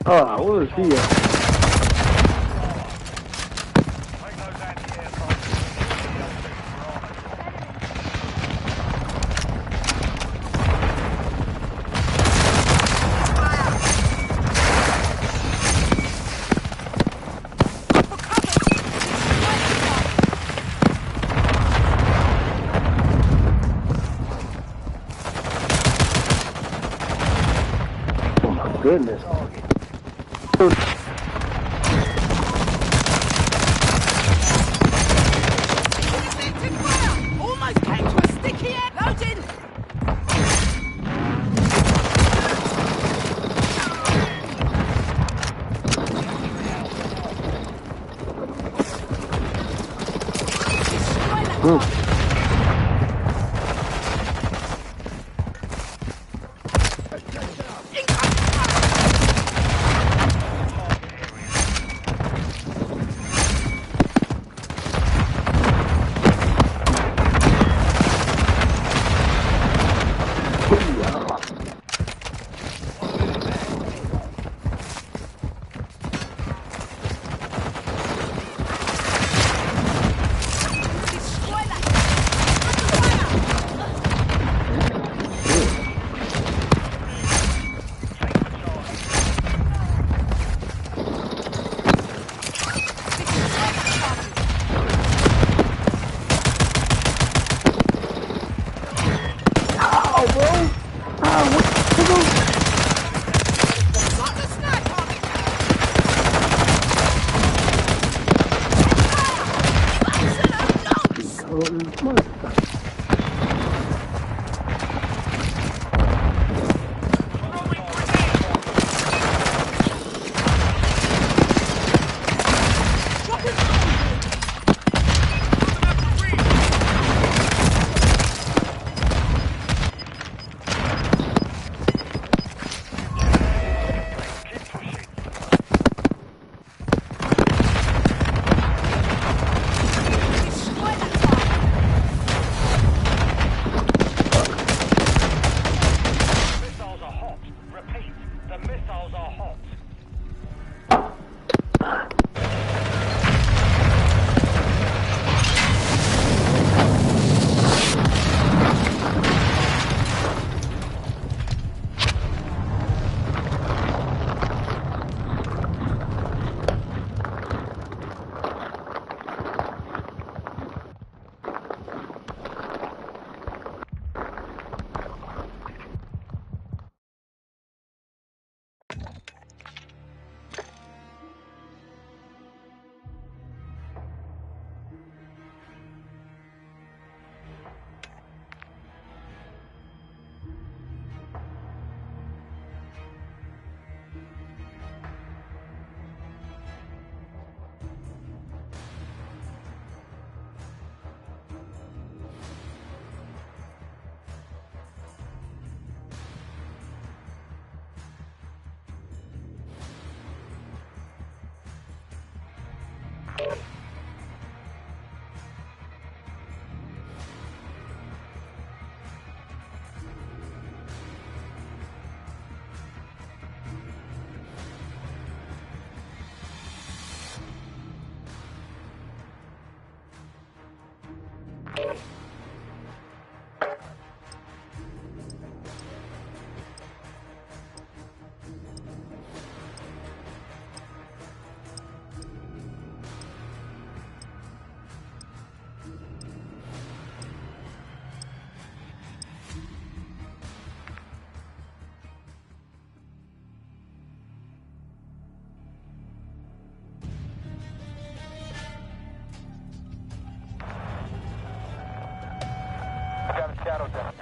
Oh, where is he at? Goodness. Almost came to a sticky end. Loading.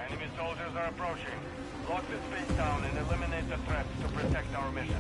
Enemy soldiers are approaching. Lock this space down and eliminate the threats to protect our mission.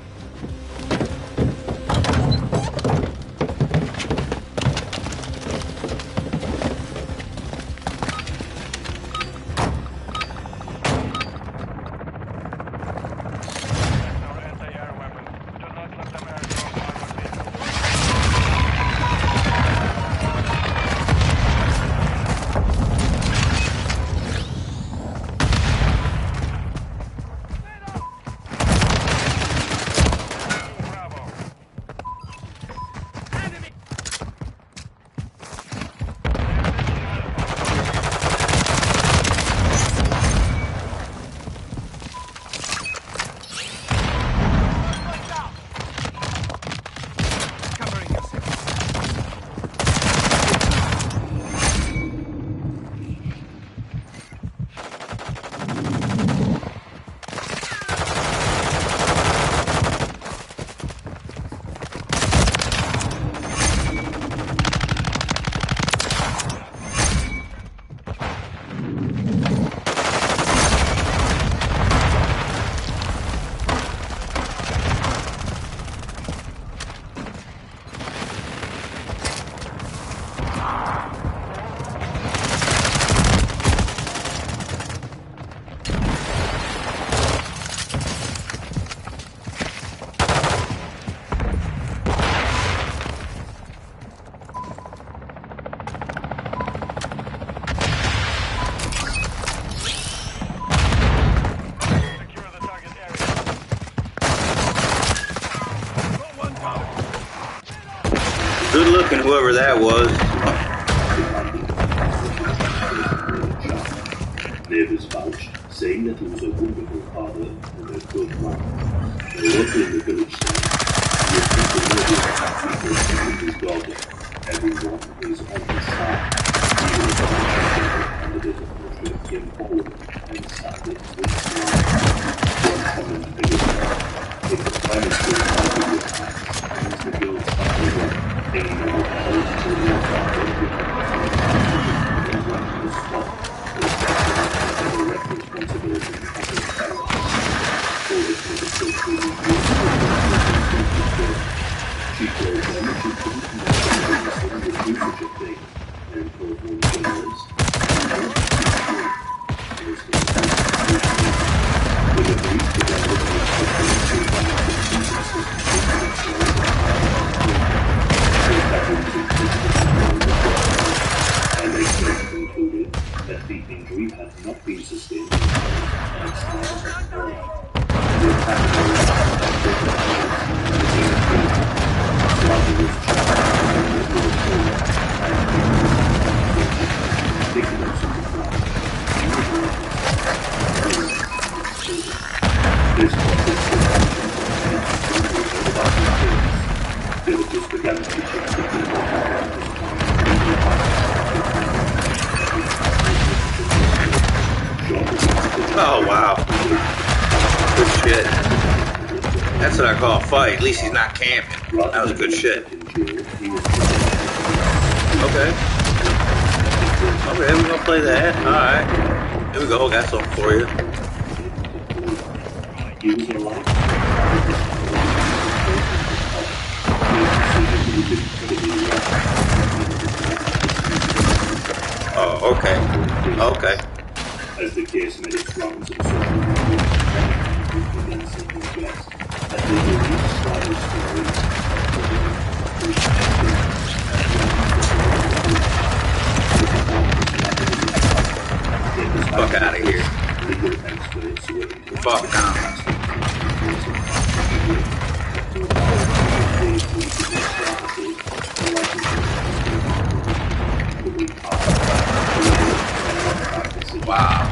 looking, whoever that was. Neighbors vouched, saying that he was a wonderful father and a good man. The local in the village said, "Your people know his daughter. Everyone is on his side." Even the candidate of Russia came forward and cited this line. One common figure said, "If the climate change is your past, means the girls start over, hanging on the house until they start working. To stop, the direct responsibility of the parents. Always was a social review. She told them she couldn't understand the do such a thing, and told one journalist, with a brief to them with and they concluded that the injury had not been sustained outside of the body. The attack villagers began to check Oh, wow. Good shit. That's what I call a fight. At least he's not camping. That was good shit. Okay. Okay, we're gonna play that. Alright. Here we go. Got something for you. Oh, okay. Okay. As the case made its rounds in social media, began seeking guests that they believed Slider's stories Fuck out of here. Fuck down. Wow.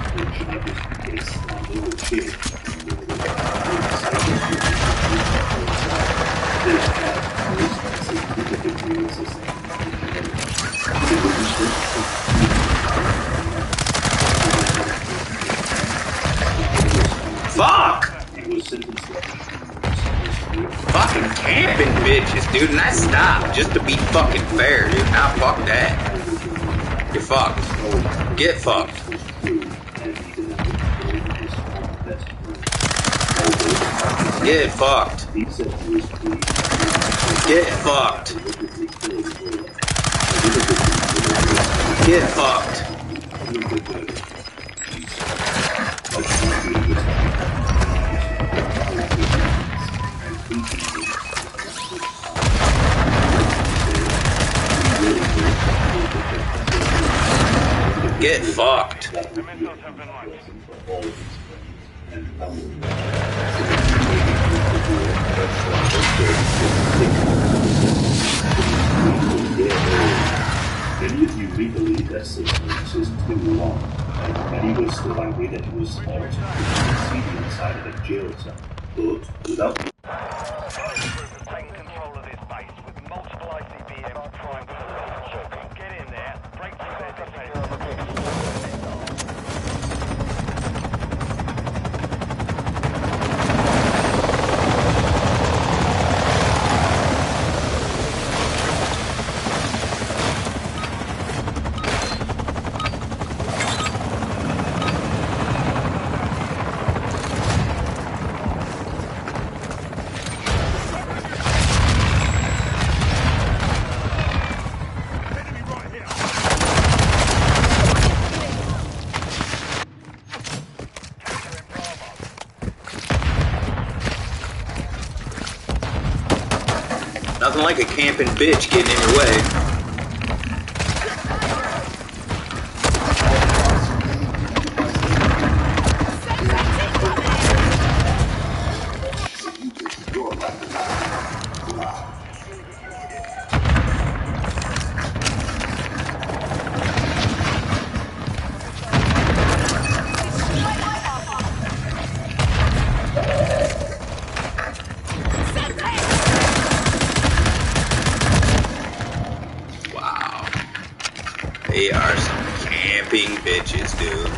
Fuck! Fucking camping bitches, dude, and I stopped just to be fucking fair, dude. Now fuck that. You're fucked. Get fucked. Get fucked. Get fucked. Get fucked. Get fucked. Many of you may believe that 6 months is too long, and many were still angry that it was ought to succeed inside of a jail cell. But without Take control of this base with multiple ICBMs primed for launch. Get in there, break through their defense. Nothing like a camping bitch getting in your way. bitches, dude.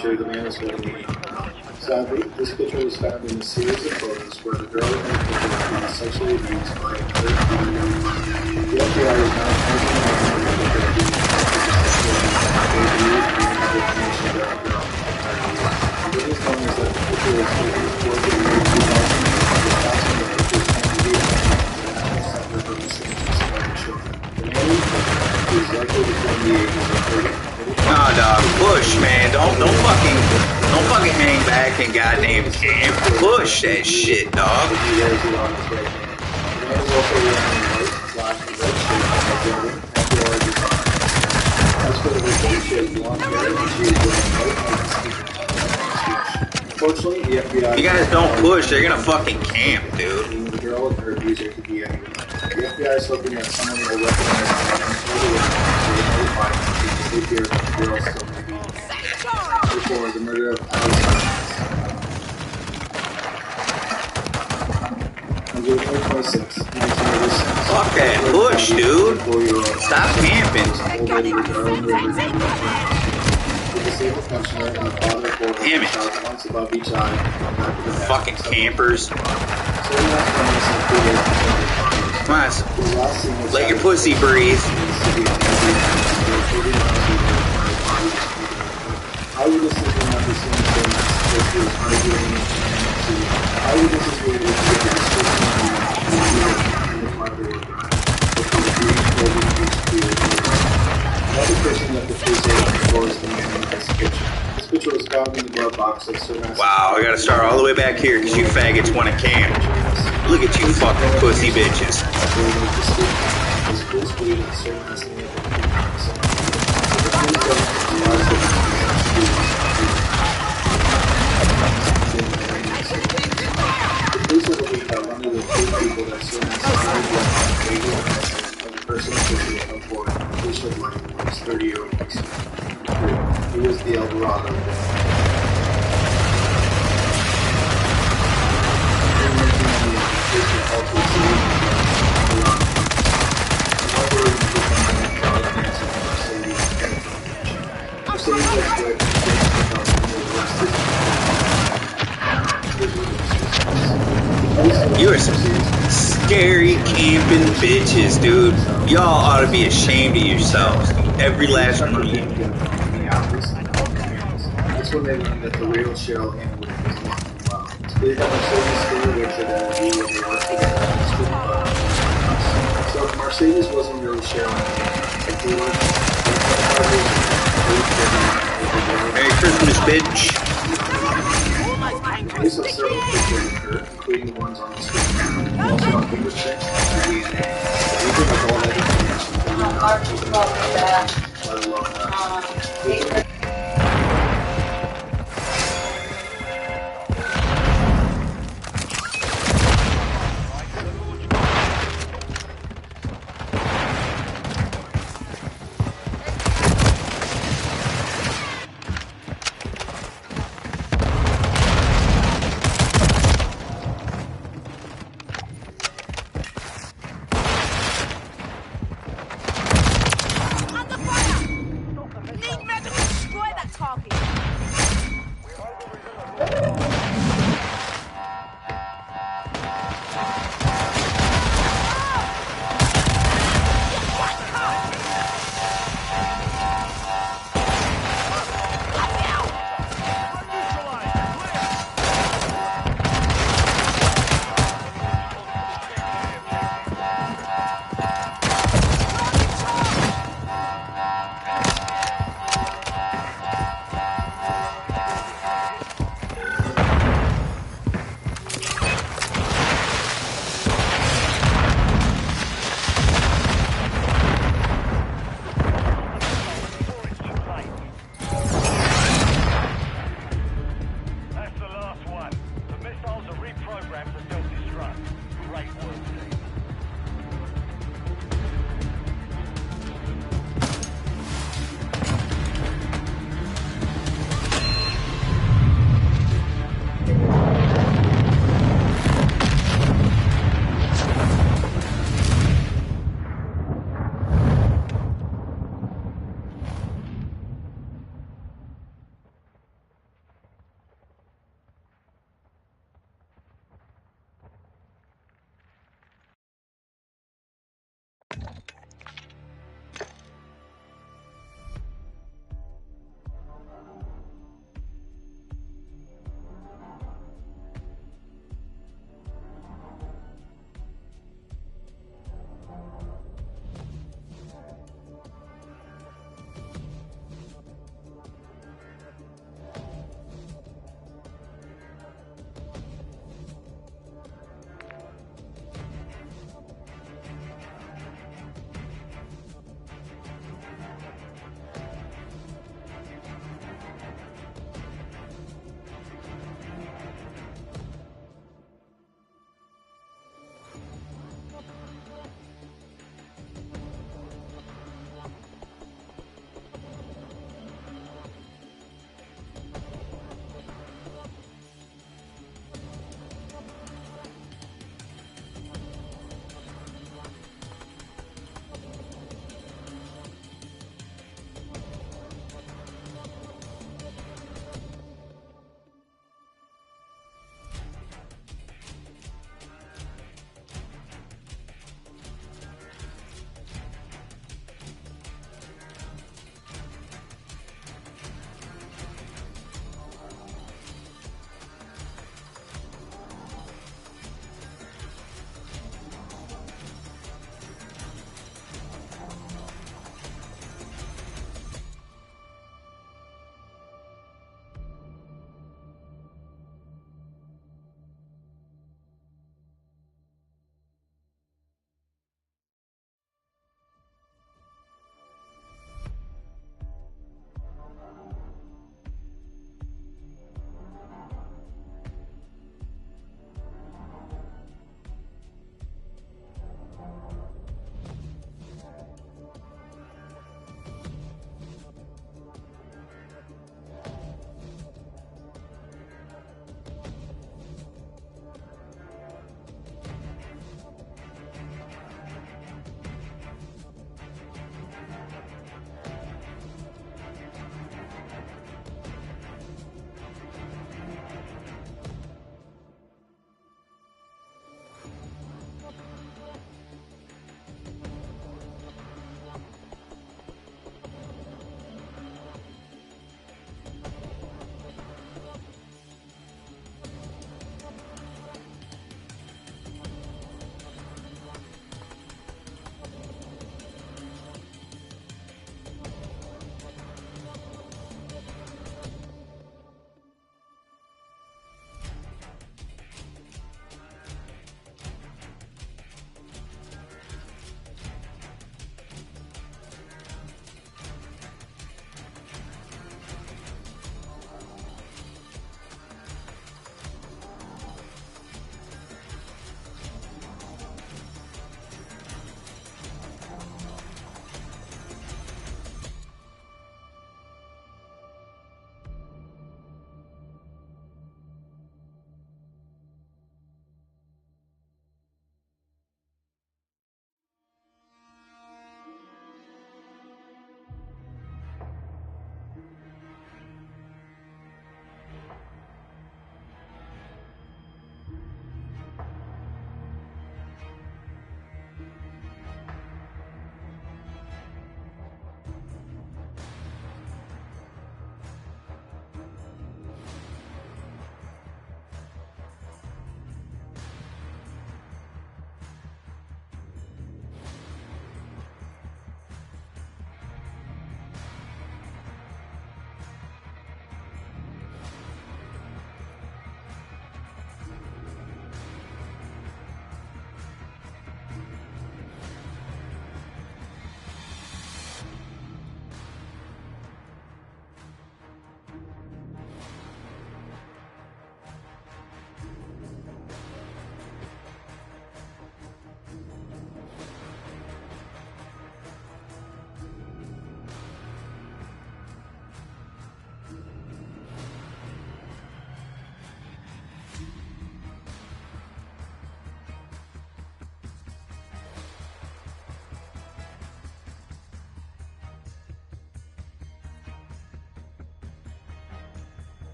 The man is going to be. Sadly, this picture was found in a series of photos where the girl in the picture was being sexually abused by a third female young man. The FBI is now questioning the picture of being information about the girl. What is known is that the picture was taken before the year 2000 and the passing of the picture's candidate at the National Center for Missing and Misguided Children. The man in the picture, who is likely between the ages of 30 Nah, dog, push, man. Don't fucking hang back and goddamn camp. Push that shit, dog. Unfortunately, the FBI. You guys don't push, they're gonna fucking camp, dude. The girl and her abuser could be anyone. The FBI is hoping that someone will recognize them and notify them to take care of the girl still may be before the murder of Alice. On January 26, 1986. Fuck that push, dude. Stop camping. Damn it. Fucking campers. Come on, let your pussy breathe. Another person that the police are looking for is the man in this picture. This picture was found in the glove box of Sir Master. Wow, I gotta start all the way back here because you faggots want to camp. Look at you fucking pussy bitches. The police will believe that one of the two people that Sir Master person officially come forward and official life was 30-year-old Mason. He was the El Dorado. You are some scary camping bitches, dude. Y'all ought to be ashamed of yourselves. Every last one of you. That's when they learned that the real Cheryl Hamwood was walking wild. They have a certain story which they worked together. So Mercedes wasn't really Cheryl Hamwood. Merry Christmas, bitch. Police have several pictures of her, including the ones on the screen. Also on fingerprints and DNA. Even with all that information, Need medical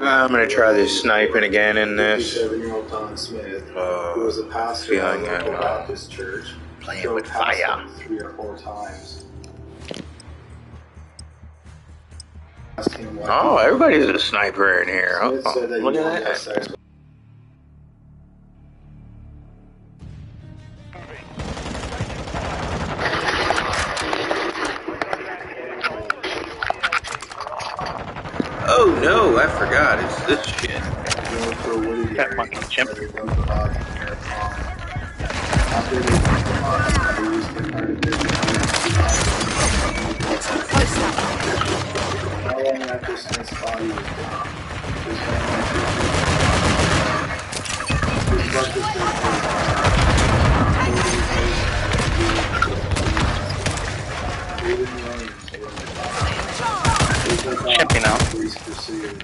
I'm gonna try this sniping again in this. 57-year-old Don Smith, who was a pastor at a feeling local Baptist church, playing drove with past fire. him 3 or 4 times. Asked him why Oh, he- everybody's a sniper in here. Smith Oh, said that he look wanted to at have that. sex with Oh no, I forgot. It's this shit. her for a woody That area fucking chimp. where they dumped the body near a pond. After they dumped the body, they used the car to dig the Not long after Smith's body was found, his family his breakfast Chimping out. Police pursued.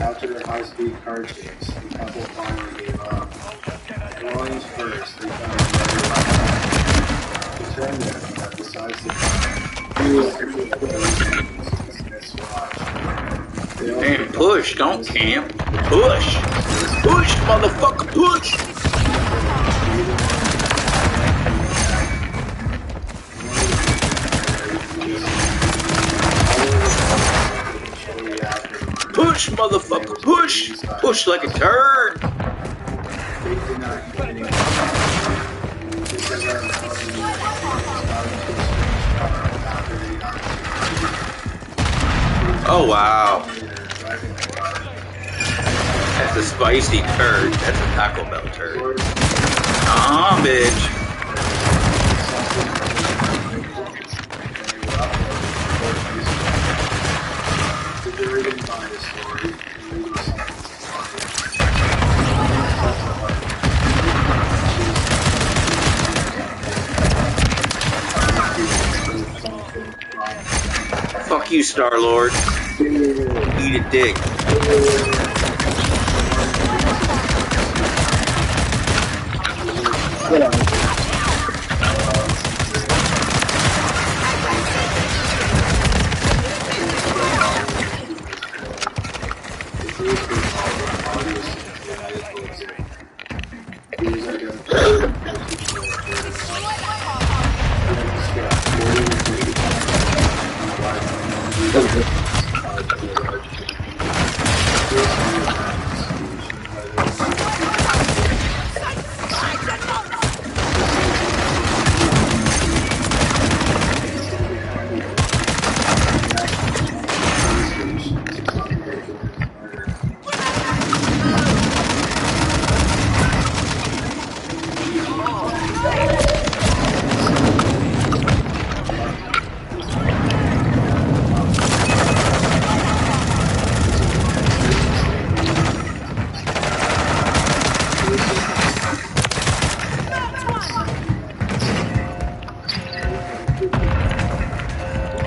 After their high-speed car chase, the couple finally gave up. Williams first, they found another car. It turned out that besides the car, he was Smith's watch. They also Man, push, don't camp. Push! Push, motherfucker, push! Push, motherfucker, push! Push like a turd! They did not get any. This is our Oh wow. That's a spicy turd. That's a Taco Bell turd. Aw, bitch. The jury didn't find a story. Fuck you, Star-Lord. Eat a dick.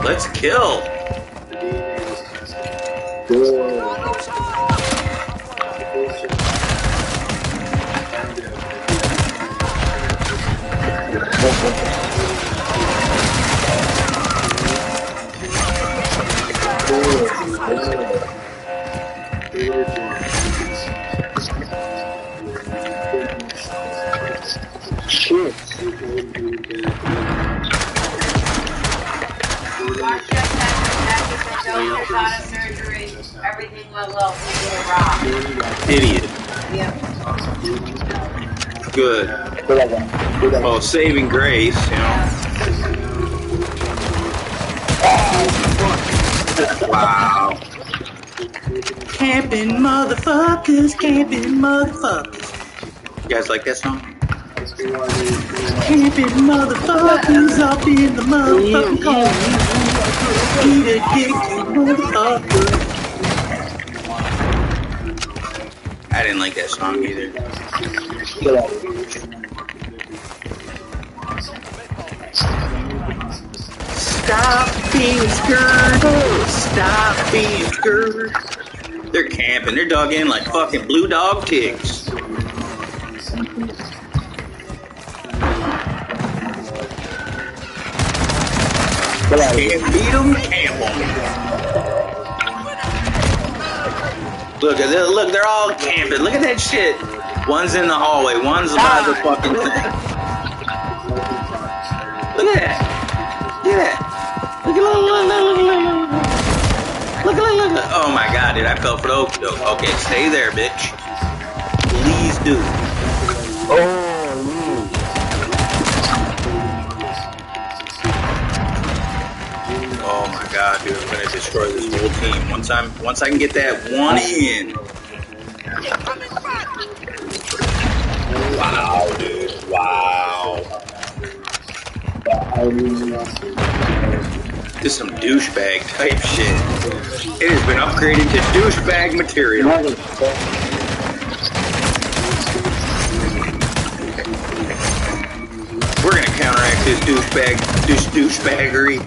Let's kill. Mark just had no out of surgery. Everything went well. We were rock. Idiot. Yep. Good. Well, saving grace, you know. Wow. Campin' motherfuckers, campin' motherfuckers. You guys like that song? Campin' motherfuckers up in the motherfucking car. Eat a dick, you motherfucker. I didn't like that song either. Stop being scared. Stop being scared. They're camping. They're dug in like fucking blue dog ticks. Can't beat 'em, camp 'em. Look at this. Look, they're all camping. Look at that shit. One's in the hallway. One's by the fucking thing. Look at that. Look at that. Look. Oh my god, dude. I fell for the okie doke. Okay, stay there, bitch. Please do. Oh my god, dude. I'm gonna destroy this whole team. Once I can get that one in. Wow, dude. Wow. This is some douchebag type shit. It has been upgraded to douchebag material. We're gonna counteract this douchebaggery.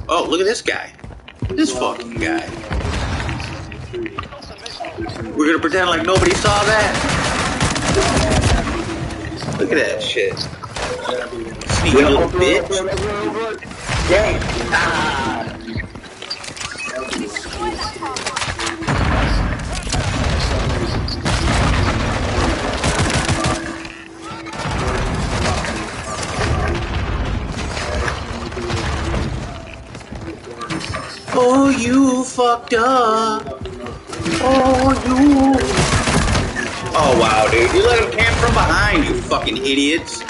Oh, look at this guy. This fucking guy. We're gonna pretend like nobody saw that. Look at that shit. Sneaky little bitch. Oh, you fucked up. Oh, you. Oh, wow, dude. You let him camp from behind, you fucking idiots.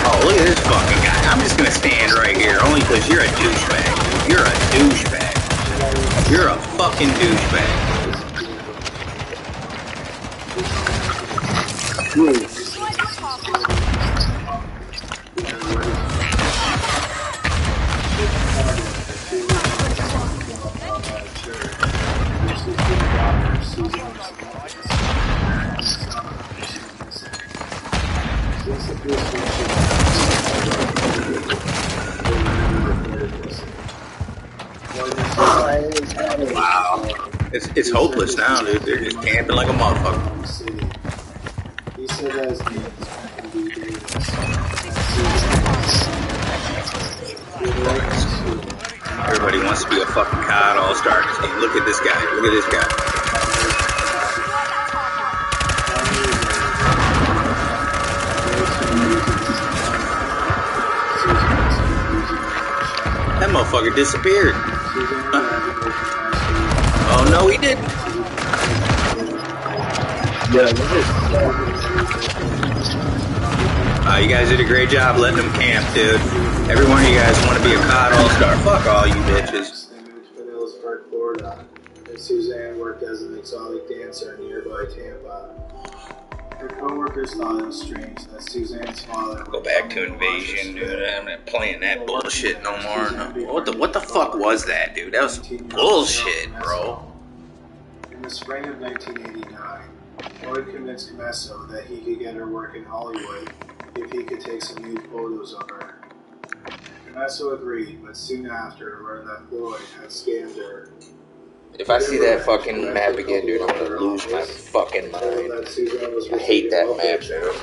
Oh, look at this fucking guy. I'm just gonna stand right here, only because you're a douchebag. You're a douchebag. You're a fucking douchebag. Wow. It's hopeless now, dude. They're just camping like a motherfucker. Everybody wants to be a fucking COD all-star. Look at this guy. Look at this guy. That motherfucker disappeared. Oh no, he didn't. You guys did a great job letting them camp, dude. Every one of you guys want to be a COD all-star. Fuck all you bitches. They moved to Vanillasburg, Florida, and Suzanne worked as an exotic dancer in nearby Tampa. Her co-workers thought it was strange that Suzanne's father... Go back to Invasion, dude. I'm not playing that bullshit no more. No. What the fuck was that, dude? That was bullshit, bro. In the spring of 1989, Floyd convinced Meso that he could get her work in Hollywood if he could take some nude photos of her. Meso agreed, but soon after learned that Floyd had scammed her. If I see that fucking map again, dude, I'm gonna lose my fucking mind. I hate that map, dude.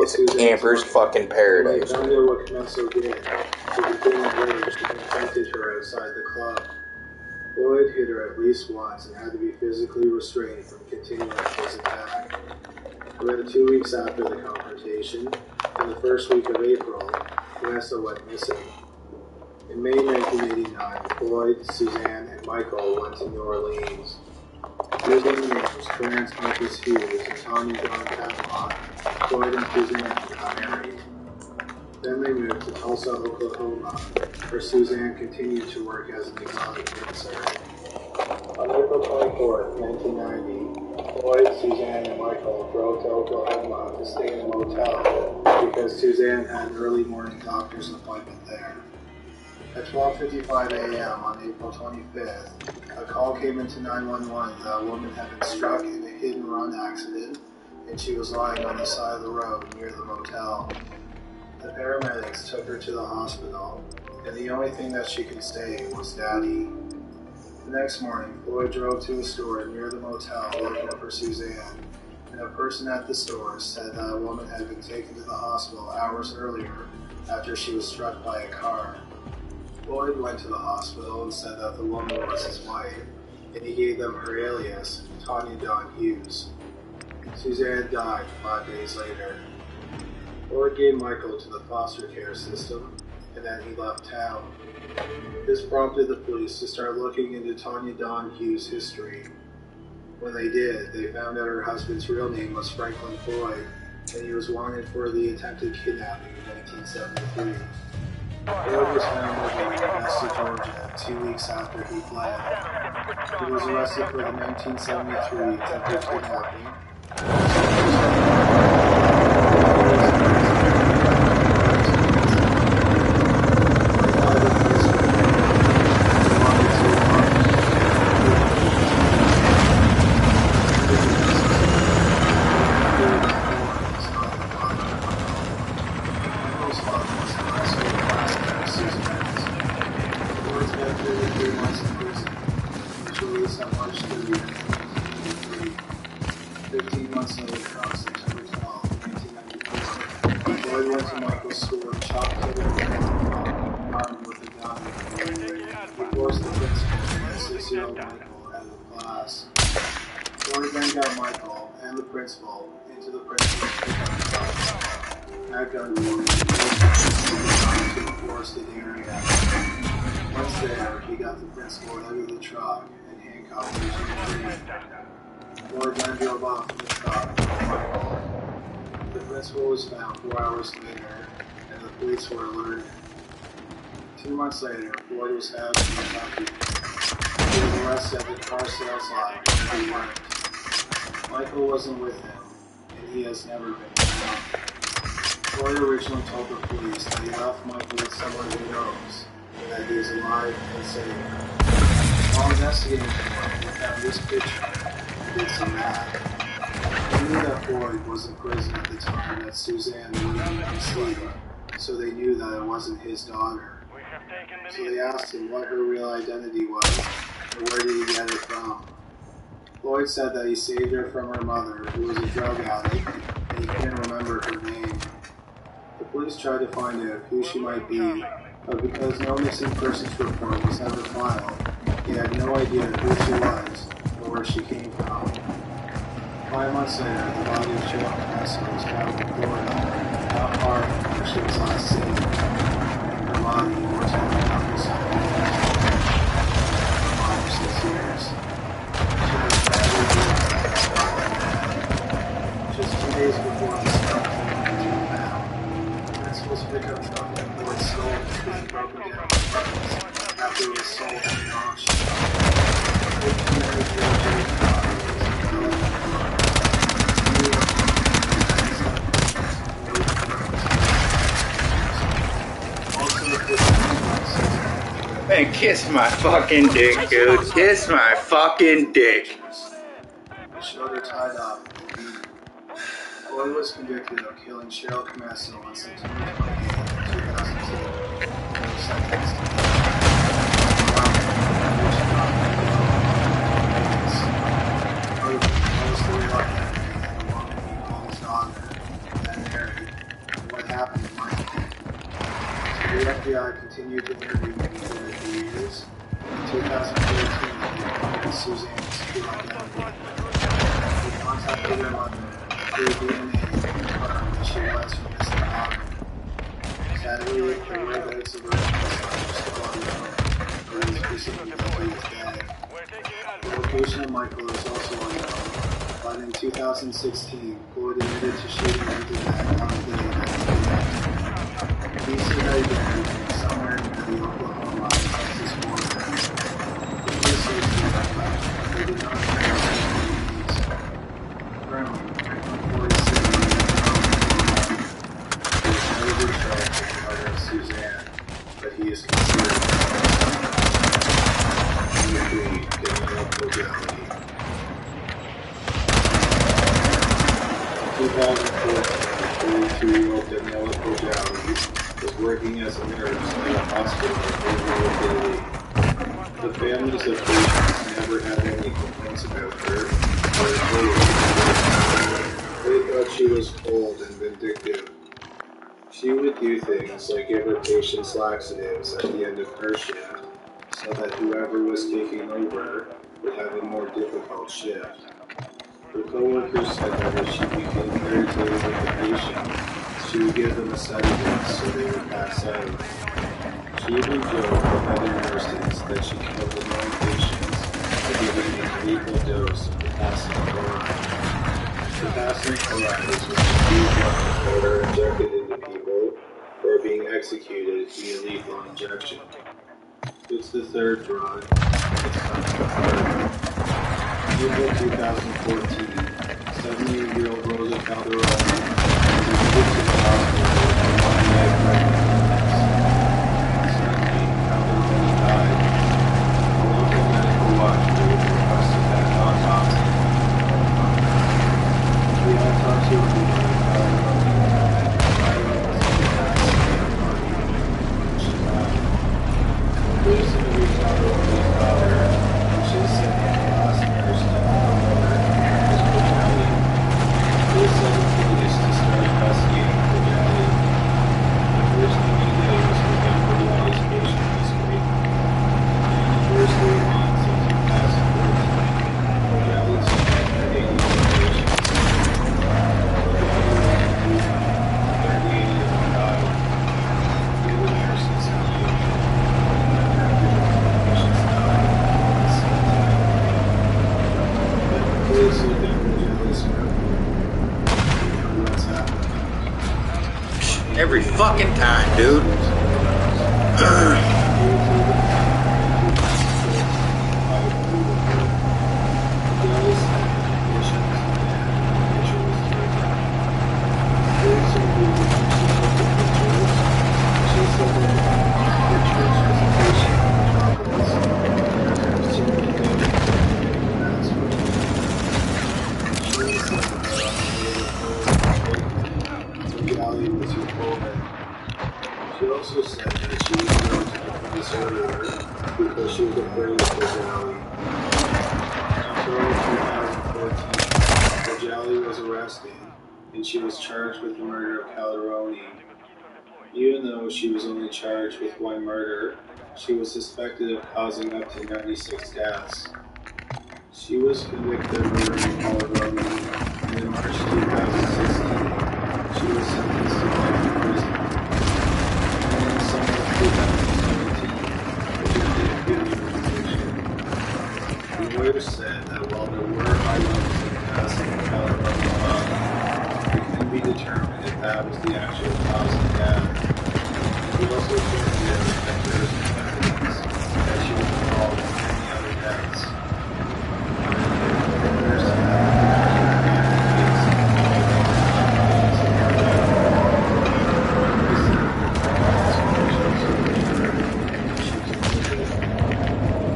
It's a camper's fucking paradise. I know what Meso did. She became enraged and confronted her outside the club. Floyd hit her at least once and had to be physically restrained from continuing his attack. Around 2 weeks after the confrontation, in the first week of April, Vanessa went missing. In May 1989, Floyd, Suzanne, and Michael went to New Orleans. Living names Clarence Marcus Hughes and Tommy John Campin, Floyd and Suzanne got married. Then they moved to Tulsa, Oklahoma, where Suzanne continued to work as an exotic dancer. On April 24th, 1990, Floyd, Suzanne, and Michael drove to Oklahoma to stay in a motel because Suzanne had an early morning doctor's appointment there. At 12:55 a.m. on April 25th, a call came into 911 that a woman had been struck in a hit-and-run accident and she was lying on the side of the road near the motel. The paramedics took her to the hospital, and the only thing that she could say was "Daddy." The next morning, Floyd drove to a store near the motel looking for Suzanne, and and a person at the store said that a woman had been taken to the hospital hours earlier after she was struck by a car. Lloyd went to the hospital and said that the woman was his wife, and he gave them her alias, Tanya Dawn Hughes. Suzanne died 5 days later. Lloyd gave Michael to the foster care system, and then he left town. This prompted the police to start looking into Tanya Dawn Hughes' history. When they did, they found out her husband's real name was Franklin Floyd, and he was wanted for the attempted kidnapping in 1973. Floyd was found living in Augusta, Georgia, 2 weeks after he fled. He was arrested for the 1973 attempted kidnapping. Into the principal's pickup truck. At gunpoint, to the forested area. Once there, he got the principal out of the truck and handcuffed him to the tree. Lloyd then drove off in the truck with Michael. The principal was found 4 hours later, and the police were alerted. 2 months later, Floyd was found in Kentucky. He was arrested at the car sales lot where he worked. Michael wasn't with him, and he has never been found. Floyd originally told the police that he left Michael with someone he knows, and that he is alive and safe. While investigating for him, we found this picture and did some math. They knew that Floyd was in prison at the time that Suzanne would have been asleep, so they knew that it wasn't his daughter. So they asked him what her real identity was, and where did he get it from. Floyd said that he saved her from her mother, who was a drug addict, and he couldn't remember her name. The police tried to find out who she might be, but because no missing persons report was ever filed, he had no idea who she was or where she came from. 5 months later, the body of Cheryl Campin was found in Florida, not far from where she was last seen. Her body was found in for 5 or 6 years. Just 2 days before the stuff came into the town, the principal's pickup truck that Floyd stole was being broken down in parts after it was sold at an auction. 15-year-old Jay's body was Man, kiss my fucking dick, dude. Kiss my fucking dick. The shoulder tied up. Floyd was convicted of killing Cheryl Campin on September 28, 2002. He was sentenced to mostly reluctant that the woman he called his daughter, then married, and what happened to Michael. So the FBI continued to interview him for years. In 2014, he acquired Suzanne's true identity. He contacted her mother. Her DNA confirmed that she was from his daughter. Sadly, the whereabouts of her are still unknown, or is specifically to this day. The location of Michael is also unknown, but in 2016, Floyd admitted to shooting into that on the day that he said that he buried somewhere near the Oklahoma-Texas border. The police associated that they did not know any names. Currently, Suzanne, but he is considered in 2014, 32-year-old Daniela Kojali was working as a nurse at a hospital in Italy. The families of patients never had any complaints about her or her but she was cold and vindictive. She would do things like give her patients laxatives at the end of her shift so that whoever was taking over would have a more difficult shift. Her coworkers said that if she became irritated with the patient, she would give them a sedative so they would pass out. She even joked with other nurses that she killed annoying patients by giving them a lethal dose of potassium chloride. Potassium chloride is when huge amounts of powder injected into people who are being executed via lethal injection. It's the third drug. It's time to hurt. April 2014, 70-year-old Rosa Calderon was admitted to the hospital with a 1-leg pregnant. Sadly, Calderon died. A local medical watch group requested that an autopsy. The autopsy revealed that Calderon died from potassium body when she died. Police interviewed Calderon's daughter, and she said that the last nurse to know her was Cojelli. Police said the police to start investigating Cojelli. The first thing he did was look at Cojelli's patient history. In the first 3 months of 2014, Cojelli spent 88 patients. Cojelli was in treatment, 38 of them died. The other nurses in the unit reported that their patients died at the same time. Then the police looked at Cojelli's record. You know what's happened. Every fucking time, dude. She also said that she was going to the police earlier because she was afraid of Cojelli. In 2014, Cojelli was arrested and she was charged with the murder of Calderoni. Even though she was only charged with 1 murder, she was suspected of causing up to 96 deaths. She was convicted of murdering Calderoni, and in March 2016, she was sentenced to life in prison. And in summer of 2017, Cojelli appealed her conviction. The lawyer said that while there were high levels of potassium in Calderoni's body, it couldn't be determined if that was the actual cause of death. He also pointed out that there is no evidence that she was involved in any other deaths.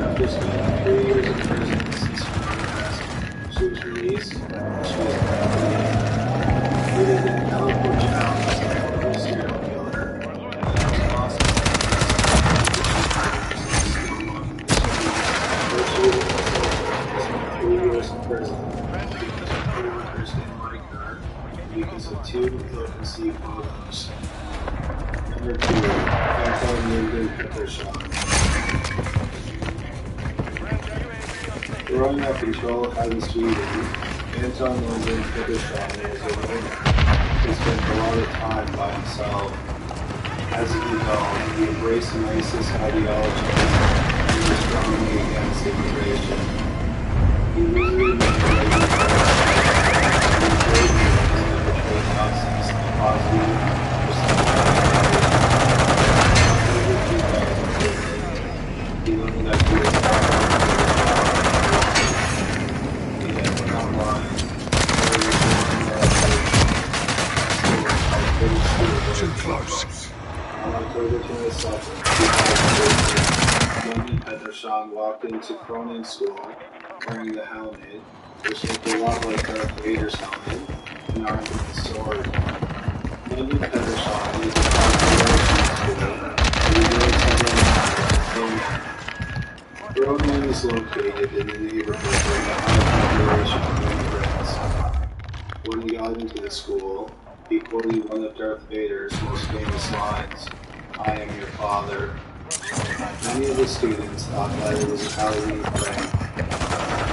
After spending 3 years in prison since her arrest, she was released and she was apprehended. It had been held for child as a horrible serial killer, and it was possible that she was no longer but she was also 3 years in prison because her co-workers didn't like her because of 2 ill-conceived photos. Number 2, Anton Linden pepper shot. Growing up in Trollhättan, Sweden, Anton Linden Pedersen was a loner. He spent a lot of time by himself. As a adult, he embraced an racist ideology and was strongly against immigration. He visited many Russian countries and enjoyed meetings that portrayed Nazis in a positive or sympathetic. He learned that he was he had went online too close. On October 27th, 2013, London Pedersen walked into Cronin School wearing the helmet, which looked a lot like Darth Vader's helmet, and armed with a sword. London Pedersen is a population school, and he wrote several novels. Cronin is located in a neighborhood with a high population of immigrants. When he got into the school, he quoted one of Darth Vader's most famous lines, "I am your father." Many of the students thought that it was a Halloween prank.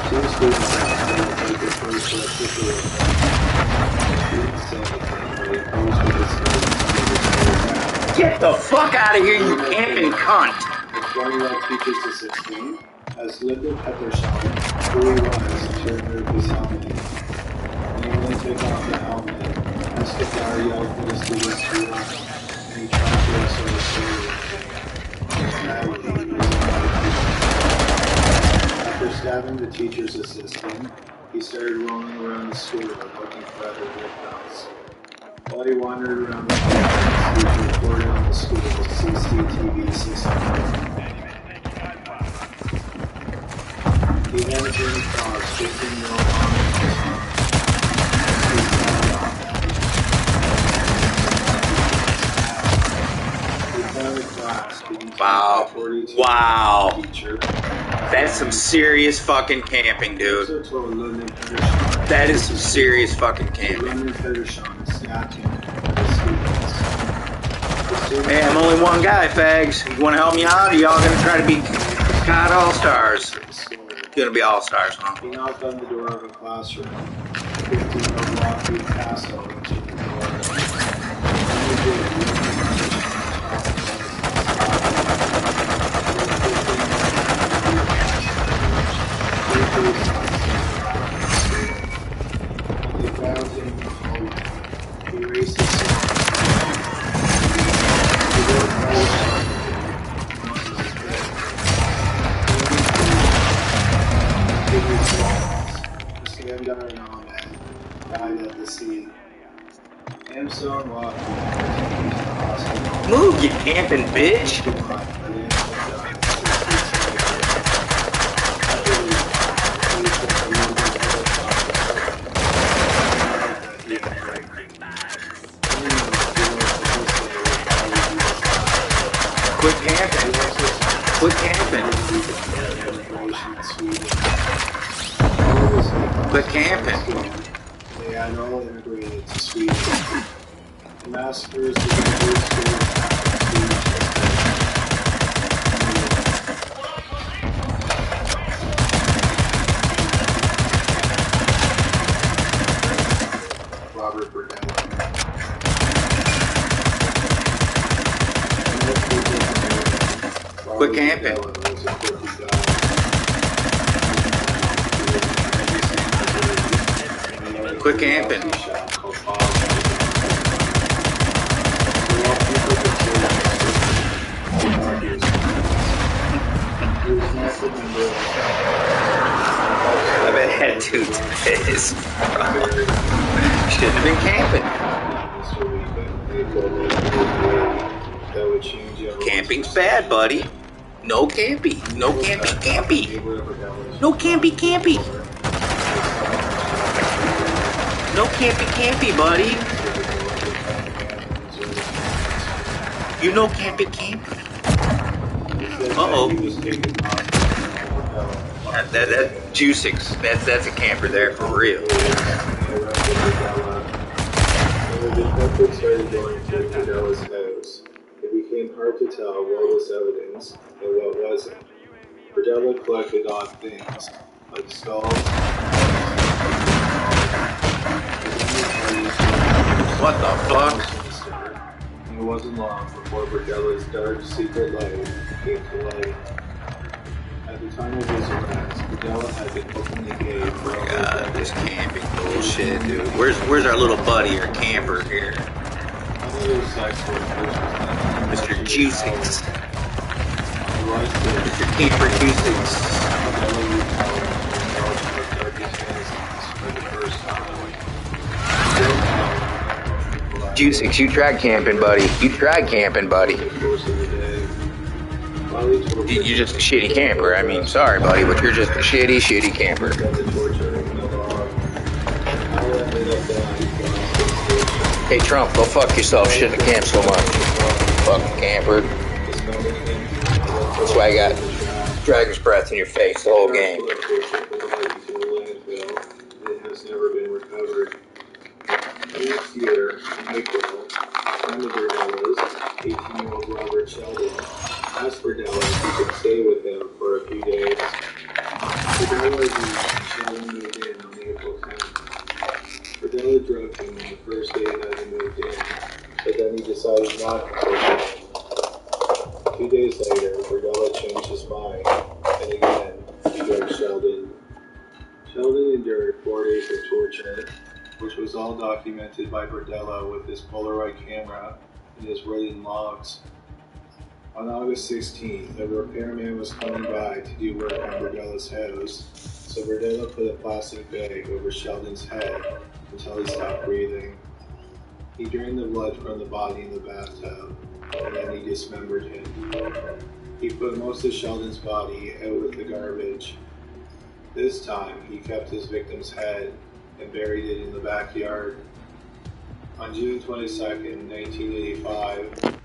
Two students asked him to take their first official prank. He didn't say anything, but he posed with his students to get his photograph. Get the fuck out of here, you camping cunt! The 21 teacher's assistant has Linda Pettershaw, who he was, to remove his helmet. When he went to take off the helmet, Escobar yelled for the students to run, and he tried to wrestle the story. After stabbing the teacher's assistant, he started rolling around the school looking for other victims. While he wandered around the campus, he was recorded on the school's CCTV system. He then turned across, taking no harm in his arm. He found the class being Wow. 42 Wow. teacher. That's some serious fucking camping, dude. That is some serious fucking camping. Hey, I'm only one guy, fags. You want to help me out, or y'all gonna try to be COD All-Stars? Gonna be All-Stars, huh? He knocked on the door of a classroom. 15 of Lockheed Castle into the door. They found him. He raised his sword. He wrote the stand guard and all that died at the scene. Amso and Lockheed. Move, you camping bitch! Quit camping. Quit camping. Quit camping. They had all immigrated to Sweden. The massacres began Robert Burnett. Quit camping. Quit camping. I bet I had 2 days. Shouldn't have been camping. Camping's bad, buddy. No campy. No campy campy. No campy campy. No campy campy, buddy. You know campy campy. Uh-oh. That Juicix. That's a camper there for real. When the detective started going through Fidella's house, it became hard to tell what was evidence and what wasn't. Fidella collected odd things, like skulls. What the fuck? And it wasn't long before Fidella's dark secret life came to light. At the time of his arrest, Fidella had been openly gay for over a God, decade. this camping bullshit, dude. Where's our little buddy or camper here? Mr. Juicix. Mr. Camper Juicix. Juicix, you tried camping, buddy. You tried camping, buddy. You're just a shitty camper. I mean, sorry, buddy, but you're just a shitty camper. Hey, Trump, go fuck yourself. Shouldn't have camped so much. Fucking camper. That's why you got dragon's breath in your face the whole game. It has never been recovered. next year, in April, a friend of Verdella's, 18-year-old Robert Sheldon, asked Verdella if he could stay with him for a few days. Verdella agreed and Sheldon moved in on April 10th. Verdella drugged him on the first day that he moved in, but then he decided not to take him in. 2 days later, Verdella changed his mind, and again, he drugged Sheldon. Sheldon endured 4 days of torture, which was all documented by Verdella with his Polaroid camera and his written logs. On August 16th, a repairman was coming by to do work on Verdella's house, so Verdella put a plastic bag over Sheldon's head until he stopped breathing. He drained the blood from the body in the bathtub, and then he dismembered him. He put most of Sheldon's body out with the garbage. This time, he kept his victim's head and buried it in the backyard. On June 22nd, 1985,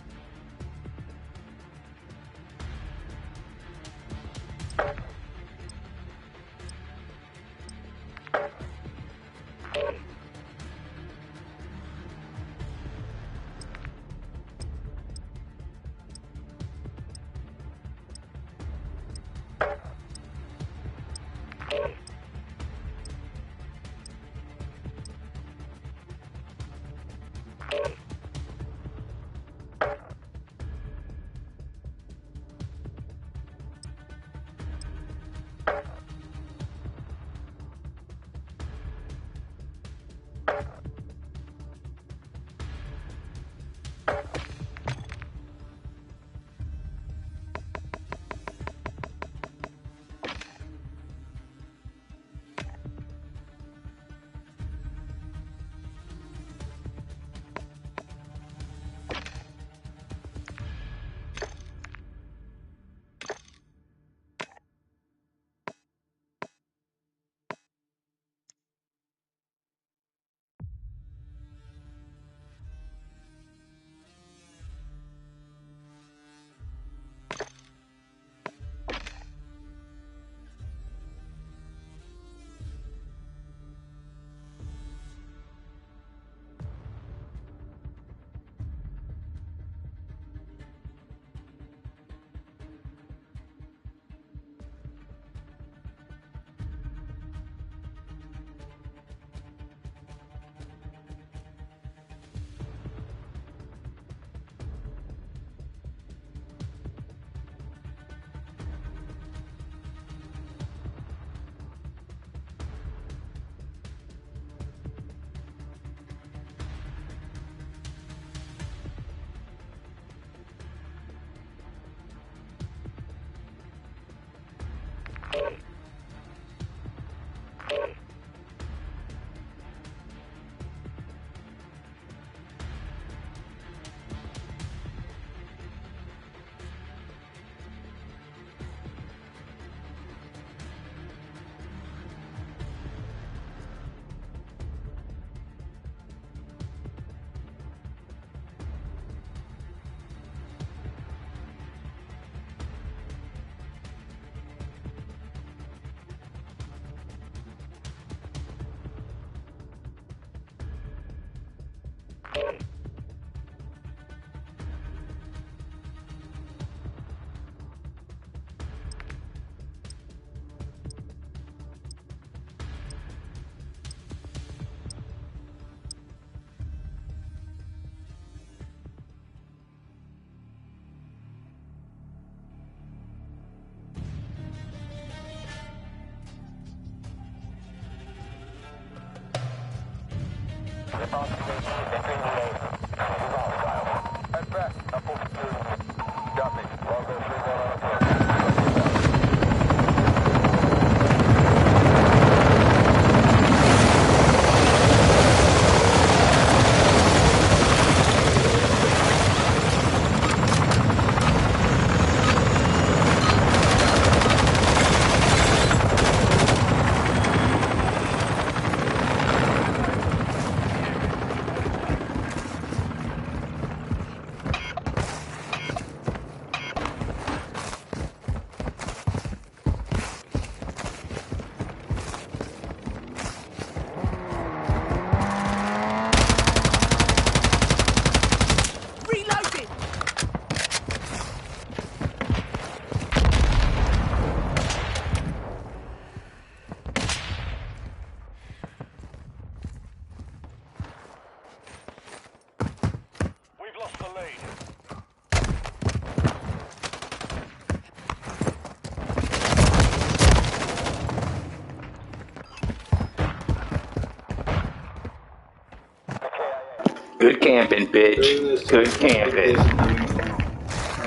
Good camping, bitch. During this Good time, camping. I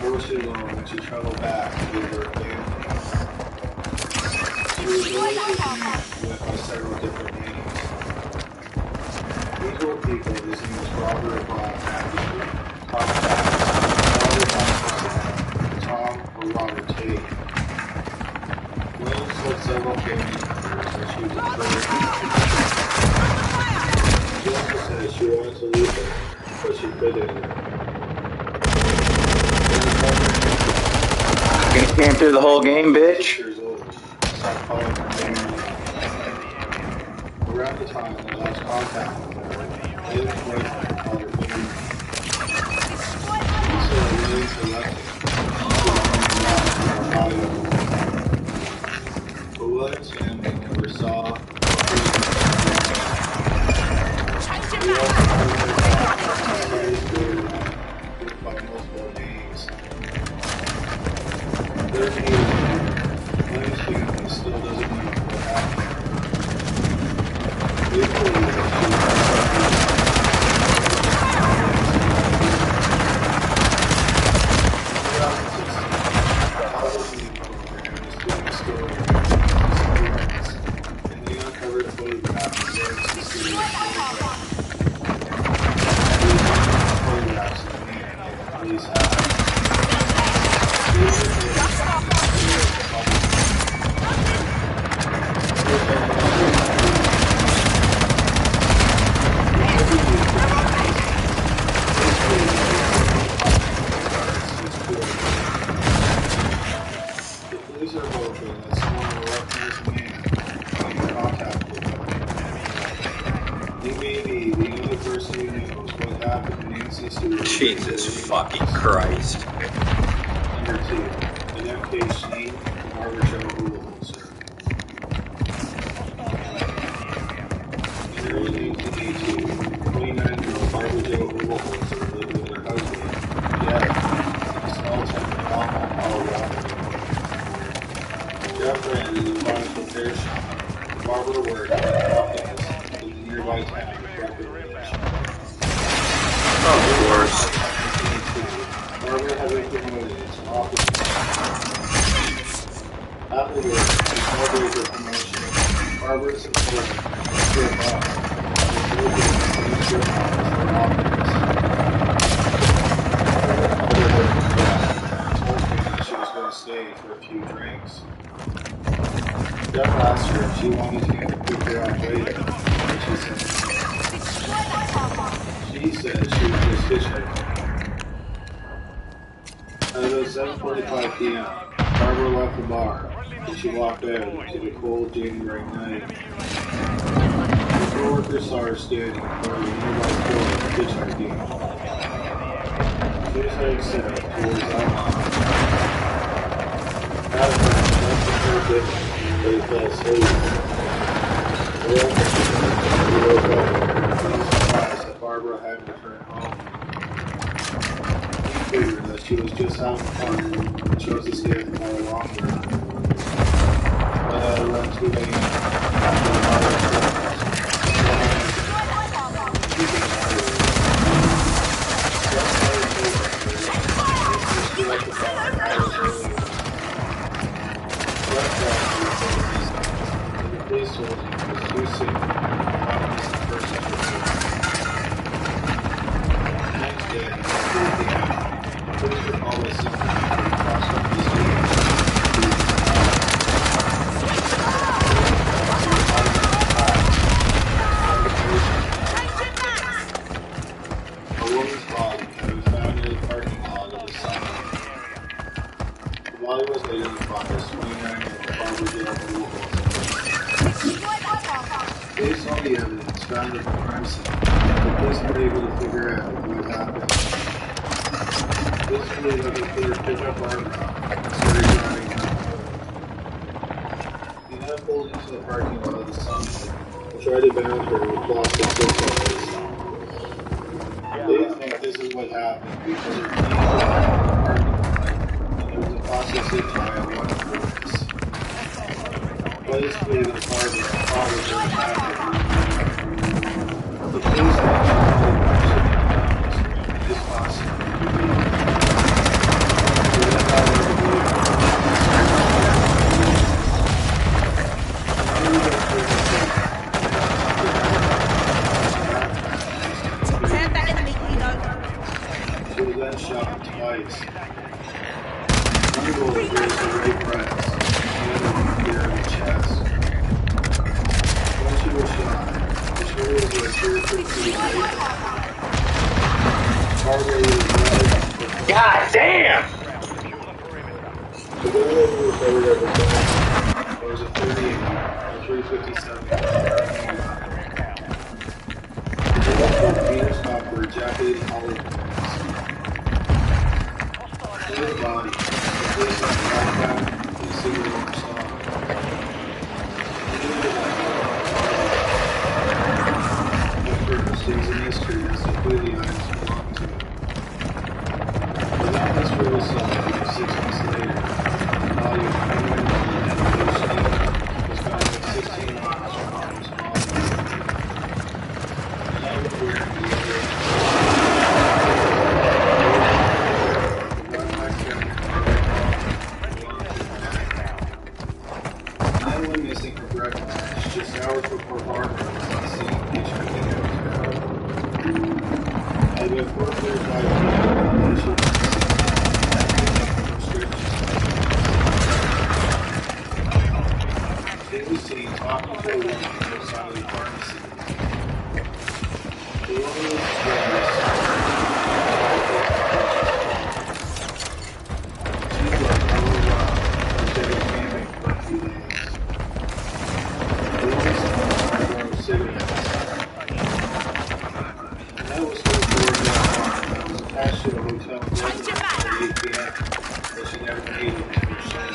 was alone when she traveled back to her family. She was always with by several different names. These were people whose name was Robert Bob Matthew, Tom Patterson, Tom or Robert Tate. Williams left several family members that she was afraid. She also said she wanted to leave her, but she couldn't. Gonna camp through the whole game, bitch? Years old. Stopped calling her name. Around the time they lost contact with her, Williams' boyfriend called her family. He said that Williams had left him. But Williams' family never saw or he also heard her by multiple names. 30 years later, Williams' family still doesn't know what happened. They believe that she was and they uncovered a photograph of Williams' mysterious boyfriend. Photographs of the man the police had. The police are hoping that someone will recognize the man and make contact with him. He may be the only person who knows what happened to Nancy Stewart. Jesus fucking Christ. Number 2, an MK Shane, Barbara Joe Hoover-Holzer. In early 1982, 29-year-old Barbara Joe Hoover-Holzer lived with her husband, Jeff, in a small town in Campin, Colorado. Jeff ran in the finance repair shop. Barbara worked at ROCKIN in the nearby town of Campin. Of course. Barbara had been promoted to officer. After this, she celebrated her promotion. Barbara's employer, Mr. Bob, was working in the Mr. office for office. Told me that she was going to stay for a few drinks. Jeff asked her if she wanted him to pick her up later, but she said no. She said she was just hitchhiking. At about 7:45 p.m., Barbara left the bar and she walked out into the cold January night. The co-workers saw her standing in front of the nearby store hitchhiking. She was heading south towards Alma. At first, just before dinner, they fell asleep. They woke up and were surprised that Barbara hadn't returned home. He figured that she was just having fun and chose to stay at the bar longer. But at around 2 a.m., after the bar was closed, she was tired. Just started moving, she left the bar hours earlier. Jeff left for the same reason, and the police told him he was too sick and not a missing persons report. The next day, at 3 p.m., police were called by someone who crossed up the street. A woman's body had been found in the parking lot of the summit. The body was identified as 29-year-old Barbara Joe Hoover. Based on the evidence found at the crime scene, the police were able to figure out what happened. Police believe that the killer picked up Barbara and started driving home. He then pulled into the parking lot of the summit and tried to bound her with plastic footballs. They think this is what happened because her keys were found in the parking lot and there was a plastic zip tie on one of the doors. Police believe that Barbara followed her attacker. The police mentioned There was a 38, a 357. Peter Stopper, jacket, olive pants. His body, the police on the backpack, and single arm saw. Stays in history as the clearly items belong to him. Without this real assault, 6 months later, the body of Campin and Blue Snake was found at 16 miles from Holmes Mall. Another wearing the other man went missing for breakfast just hours before Barbara was on scene hitchhiking out of town. At about 4:35 p.m., the issue they was seen talking to a woman outside of the pharmacy. The woman was dressed. She looked overwhelmed and said it camping for a few days. The woman started cigarettes. And that was her door that was attached to the hotel at 8 p.m. but she never made it to her son.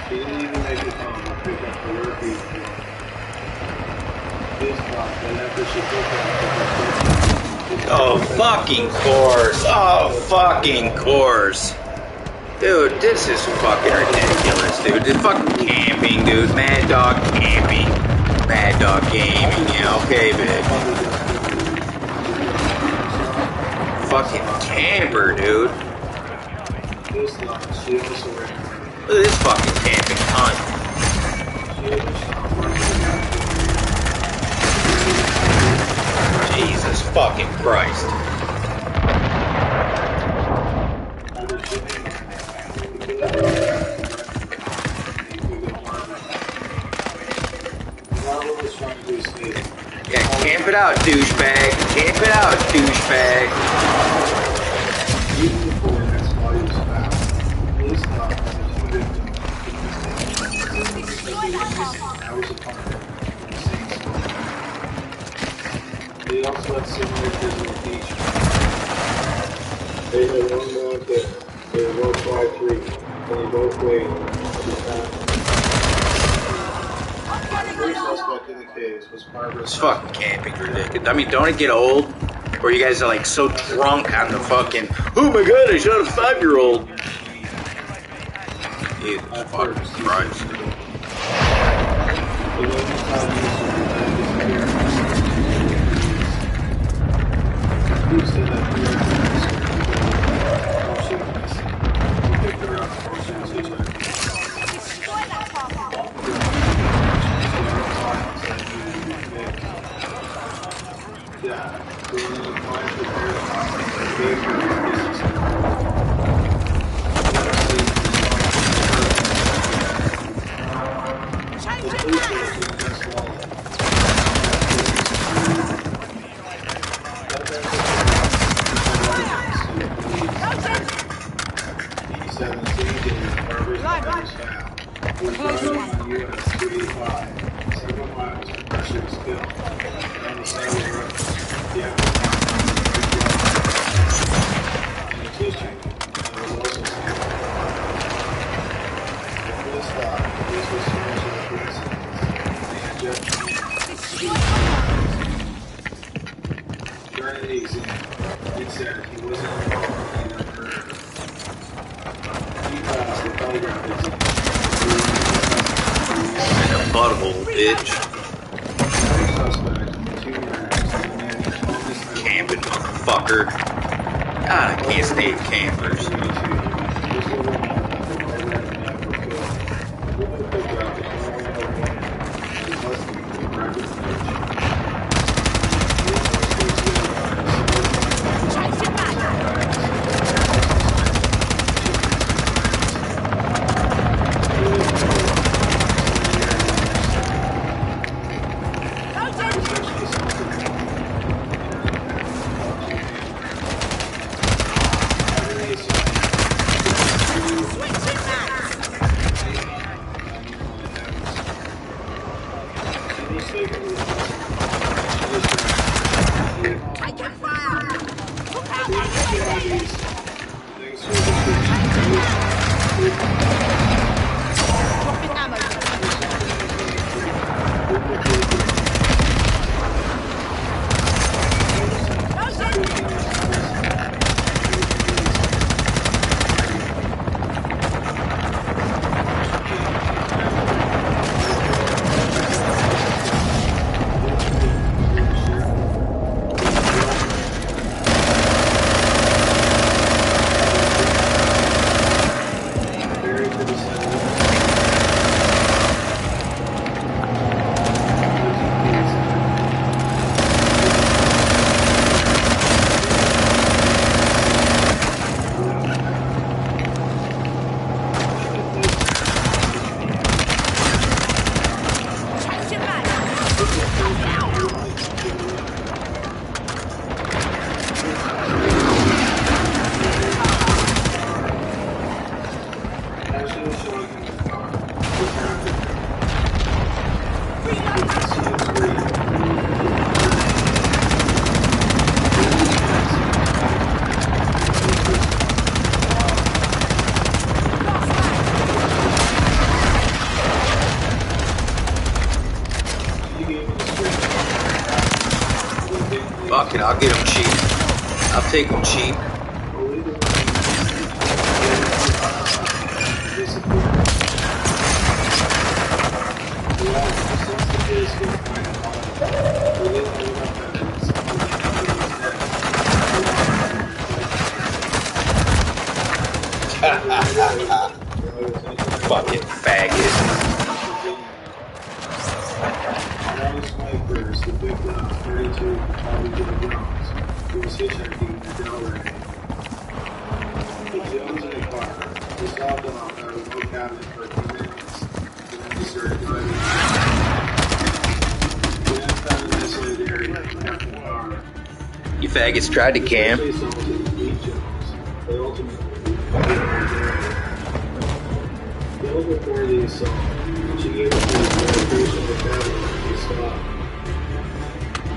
She didn't even make it home to pick up her work uniform. This thought that after she picked up Oh, fucking course. Oh, fucking course. Dude, this is fucking ridiculous, dude. This fucking camping, dude. Mad Dog Camping. Mad Dog Gaming. Yeah, okay, bitch. Fucking camper, dude. this thought, she also ran. Look at this fucking camping cunt. Jesus fucking Christ. Yeah, camp it out, douchebag. Camp it out, douchebag. They also had similar physical features. They had one more there. They were both 5'3", and they both weighed 2 pounds. The first suspect in the case was Barbara. This fucking camping's ridiculous. I mean, don't it get old? Where you guys are like so drunk on the fucking, oh my god, I shot a 5-year-old. Jesus fucking Christ. Butthole, bitch. Camping, motherfucker. God, I can't stand campers. Loaded. Initially showing him the car, he tapped it. He could see him breathe. Fuck it, I'll get him cheap. I'll take him cheap. Fucking faggot. Snipers, the victim of 32 Charlie Jones, who was hitchhiking in Delray. With Jones in the car, he stopped off at a remote cabin for a few minutes, and then he started driving. He then found an isolated area and left the car. You faggots tried to camp. They assaulted and beat Jones, but ultimately, they were dead. Well before the assault, she gave the police notification of the cabin to stop.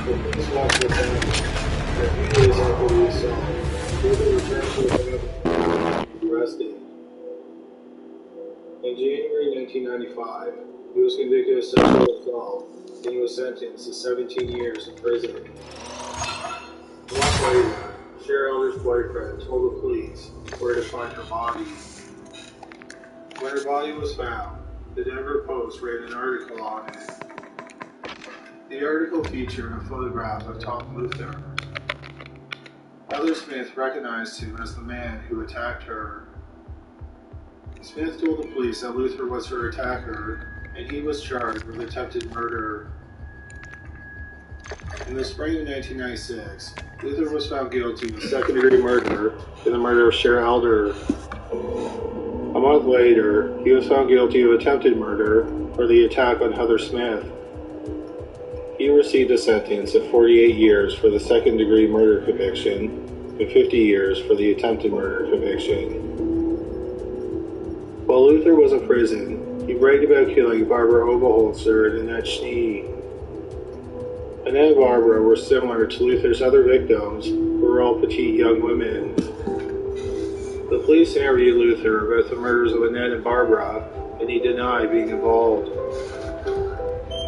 The police walked with them. A few days after the assault, Luther returned to the cabin and arrested. In January 1995, he was convicted of sexual assault and he was sentenced to 17 years in prison. A month later, Cheryl boyfriend told the police where to find her body. When her body was found, the Denver Post ran an article on it. The article featured a photograph of Tom Luther. Heather Smith recognized him as the man who attacked her. Smith told the police that Luther was her attacker, and he was charged with attempted murder. In the spring of 1996, Luther was found guilty of second-degree murder in the murder of Cheryl Elder. A month later, he was found guilty of attempted murder for the attack on Heather Smith. He received a sentence of 48 years for the second-degree murder conviction and 50 years for the attempted murder conviction. While Luther was in prison, he bragged about killing Barbara Oberholzer and Annette Schnee. Annette and Barbara were similar to Luther's other victims, who were all petite young women. The police interviewed Luther about the murders of Annette and Barbara, and he denied being involved.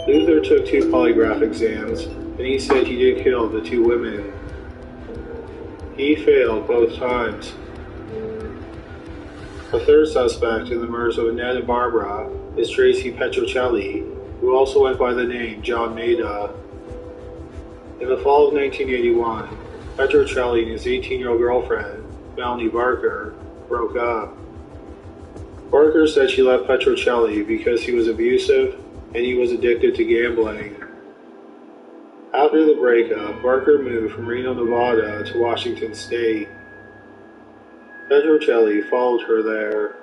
Luther took 2 polygraph exams, and he said he did kill the 2 women. He failed both times. A third suspect in the murders of Annette and Barbara is Tracy Petrocelli, who also went by the name John Maida. In the fall of 1981, Petrocelli and his 18-year-old girlfriend, Melanie Barker, broke up. Barker said she left Petrocelli because he was abusive and he was addicted to gambling. After the breakup, Barker moved from Reno, Nevada to Washington State. Petrocelli followed her there.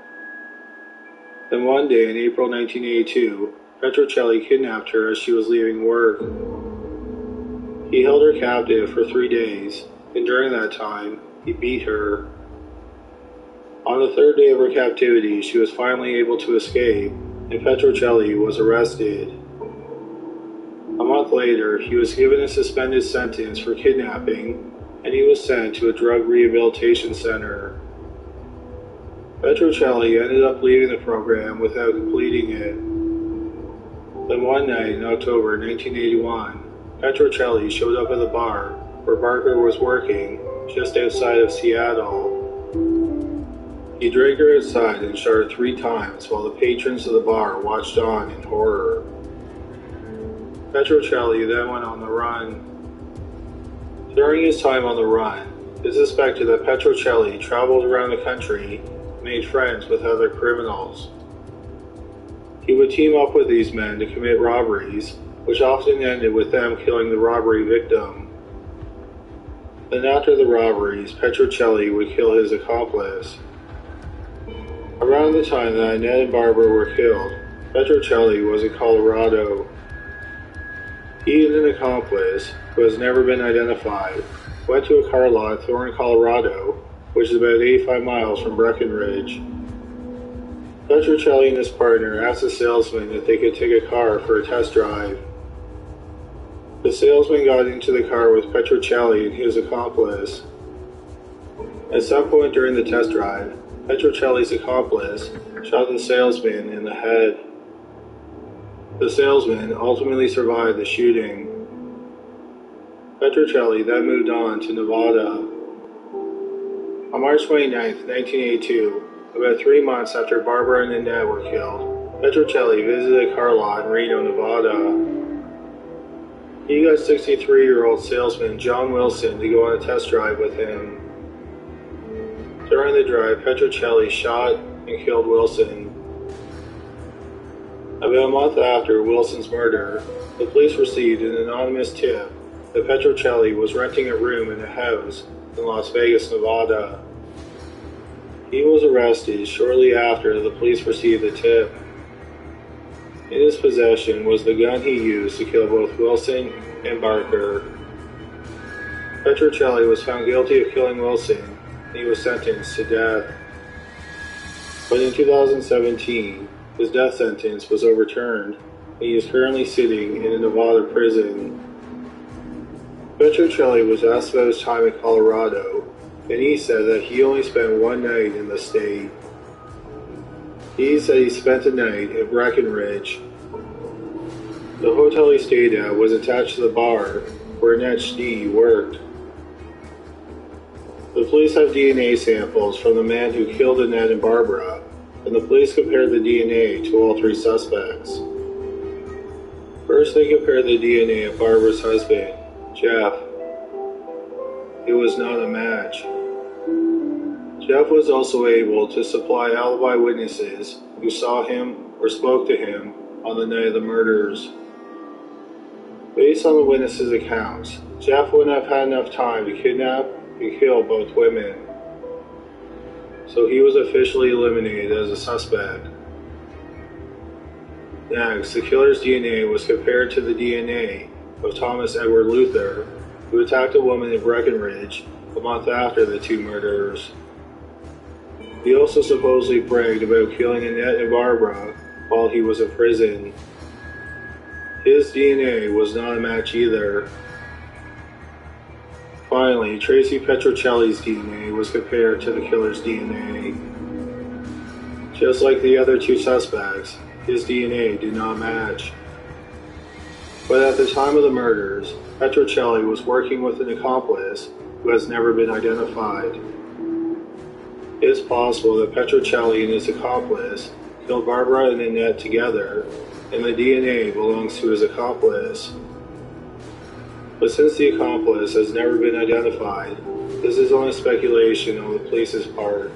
Then one day in April 1982, Petrocelli kidnapped her as she was leaving work. He held her captive for 3 days, and during that time, he beat her. On the 3rd day of her captivity, she was finally able to escape, and Petrocelli was arrested. A month later, he was given a suspended sentence for kidnapping, and he was sent to a drug rehabilitation center. Petrocelli ended up leaving the program without completing it. Then one night in October 1981, Petrocelli showed up at the bar where Barker was working, just outside of Seattle. He dragged her outside and shot her 3 times while the patrons of the bar watched on in horror. Petrocelli then went on the run. During his time on the run, it is suspected that Petrocelli traveled around the country and made friends with other criminals. He would team up with these men to commit robberies, which often ended with them killing the robbery victim. Then after the robberies, Petrocelli would kill his accomplice. Around the time that Annette and Barbara were killed, Petrocelli was in Colorado. He and an accomplice, who has never been identified, went to a car lot in Thorne, Colorado, which is about 85 miles from Breckenridge. Petrocelli and his partner asked the salesman if they could take a car for a test drive. The salesman got into the car with Petrocelli and his accomplice. At some point during the test drive, Petrocelli's accomplice shot the salesman in the head. The salesman ultimately survived the shooting. Petrocelli then moved on to Nevada. On March 29, 1982, about 3 months after Barbara and Annette were killed, Petrocelli visited a car lot in Reno, Nevada. He got 63-year-old salesman John Wilson to go on a test drive with him. During the drive, Petrocelli shot and killed Wilson. About a month after Wilson's murder, the police received an anonymous tip that Petrocelli was renting a room in a house in Las Vegas, Nevada. He was arrested shortly after the police received the tip. In his possession was the gun he used to kill both Wilson and Barker. Petrocelli was found guilty of killing Wilson and he was sentenced to death. But in 2017, his death sentence was overturned and he is currently sitting in a Nevada prison. Petrocelli was asked about his time in Colorado, and he said that he only spent one night in the state. He said he spent a night at Breckenridge. The hotel he stayed at was attached to the bar where Annette Schnie worked. The police have DNA samples from the man who killed Annette and Barbara, and the police compared the DNA to all three suspects. First, they compared the DNA of Barbara's husband, Jeff. It was not a match. Jeff was also able to supply alibi witnesses who saw him or spoke to him on the night of the murders. Based on the witnesses' accounts, Jeff wouldn't have had enough time to kidnap and kill both women, so he was officially eliminated as a suspect. Next, the killer's DNA was compared to the DNA of Thomas Edward Luther, who attacked a woman in Breckenridge a month after the two murders. He also supposedly bragged about killing Annette and Barbara while he was in prison. His DNA was not a match either. Finally, Tracy Petrocelli's DNA was compared to the killer's DNA. Just like the other two suspects, his DNA did not match. But at the time of the murders, Petrocelli was working with an accomplice who has never been identified. It is possible that Petrocelli and his accomplice killed Barbara and Annette together, and the DNA belongs to his accomplice. But since the accomplice has never been identified, this is only speculation on the police's part.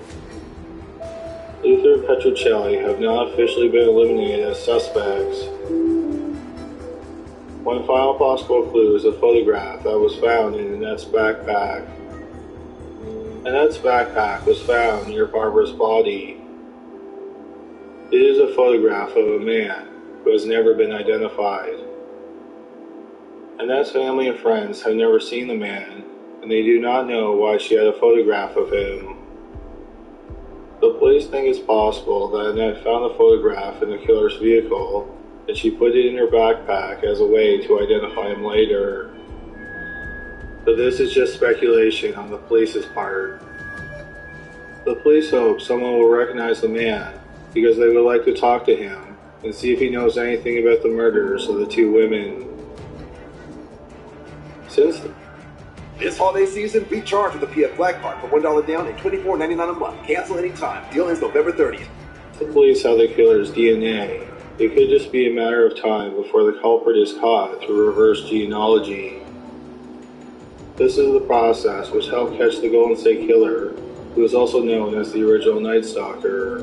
Luther and Petrocelli have not officially been eliminated as suspects. One final possible clue is a photograph that was found in Annette's backpack. Annette's backpack was found near Barbara's body. It is a photograph of a man who has never been identified. Annette's family and friends have never seen the man, and they do not know why she had a photograph of him. The police think it's possible that Annette found the photograph in the killer's vehicle, and she put it in her backpack as a way to identify him later. But this is just speculation on the police's part. The police hope someone will recognize the man because they would like to talk to him and see if he knows anything about the murders of the two women. Since this holiday season, be charged with a PF Black Card for $1 down and $24.99 a month. Cancel anytime. Deal ends November 30th. the police have the killer's DNA, it could just be a matter of time before the culprit is caught through reverse genealogy. This is the process which helped catch the Golden State Killer, who is also known as the original Night Stalker.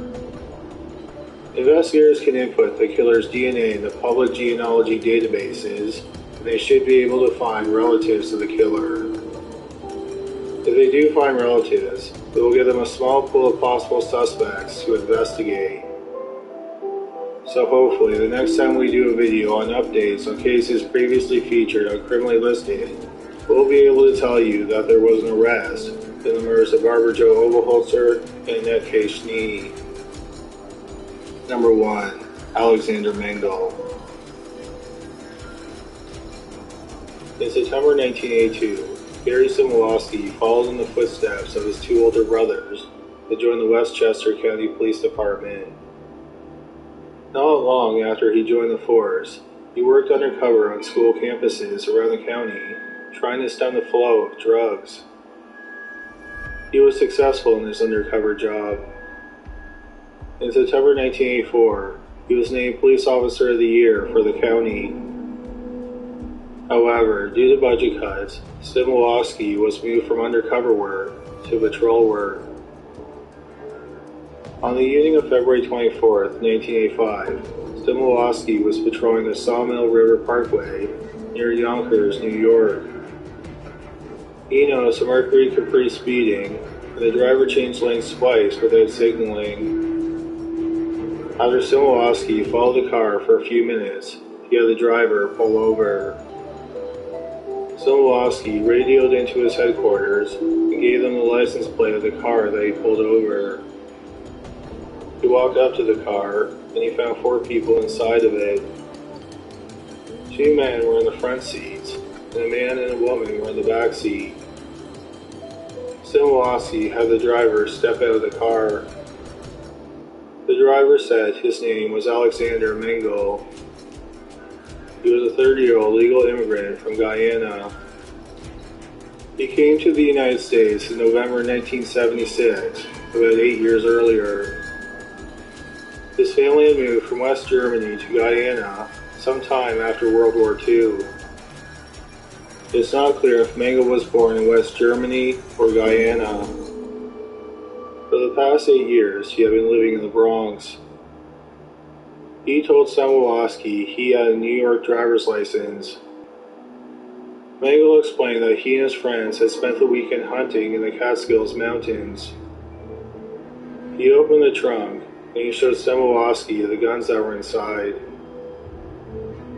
Investigators can input the killer's DNA in the public genealogy databases, and they should be able to find relatives to the killer. If they do find relatives, it will give them a small pool of possible suspects to investigate. So hopefully, the next time we do a video on updates on cases previously featured on Criminally Listed, we'll be able to tell you that there was an arrest in the murders of Barbara Jo Oberholzer and Annette K. Schnie. Number 1. Alexander Mengel. In September 1982, Gary Simulowski followed in the footsteps of his two older brothers to join the Westchester County Police Department. Not long after he joined the force, he worked undercover on school campuses around the county, trying to stem the flow of drugs. He was successful in his undercover job. In September 1984, he was named Police Officer of the Year for the county. However, due to budget cuts, Simulowski was moved from undercover work to patrol work. On the evening of February 24, 1985, Simulowski was patrolling the Sawmill River Parkway near Yonkers, New York. He noticed a Mercury Capri speeding, and the driver changed lanes twice without signaling. After Simulowski followed the car for a few minutes, he had the driver pull over. Simulowski radioed into his headquarters and gave them the license plate of the car that he pulled over. He walked up to the car, and he found 4 people inside of it. 2 men were in the front seats, and a man and a woman were in the back seat. Simulowski had the driver step out of the car. The driver said his name was Alexander Mengel. He was a 30-year-old legal immigrant from Guyana. He came to the United States in November 1976, about 8 years earlier. His family had moved from West Germany to Guyana sometime after World War II. It's not clear if Mengel was born in West Germany or Guyana. For the past 8 years, he had been living in the Bronx. He told Simulowski he had a New York driver's license. Mengel explained that he and his friends had spent the weekend hunting in the Catskills Mountains. He opened the trunk, and he showed Simulowski the guns that were inside.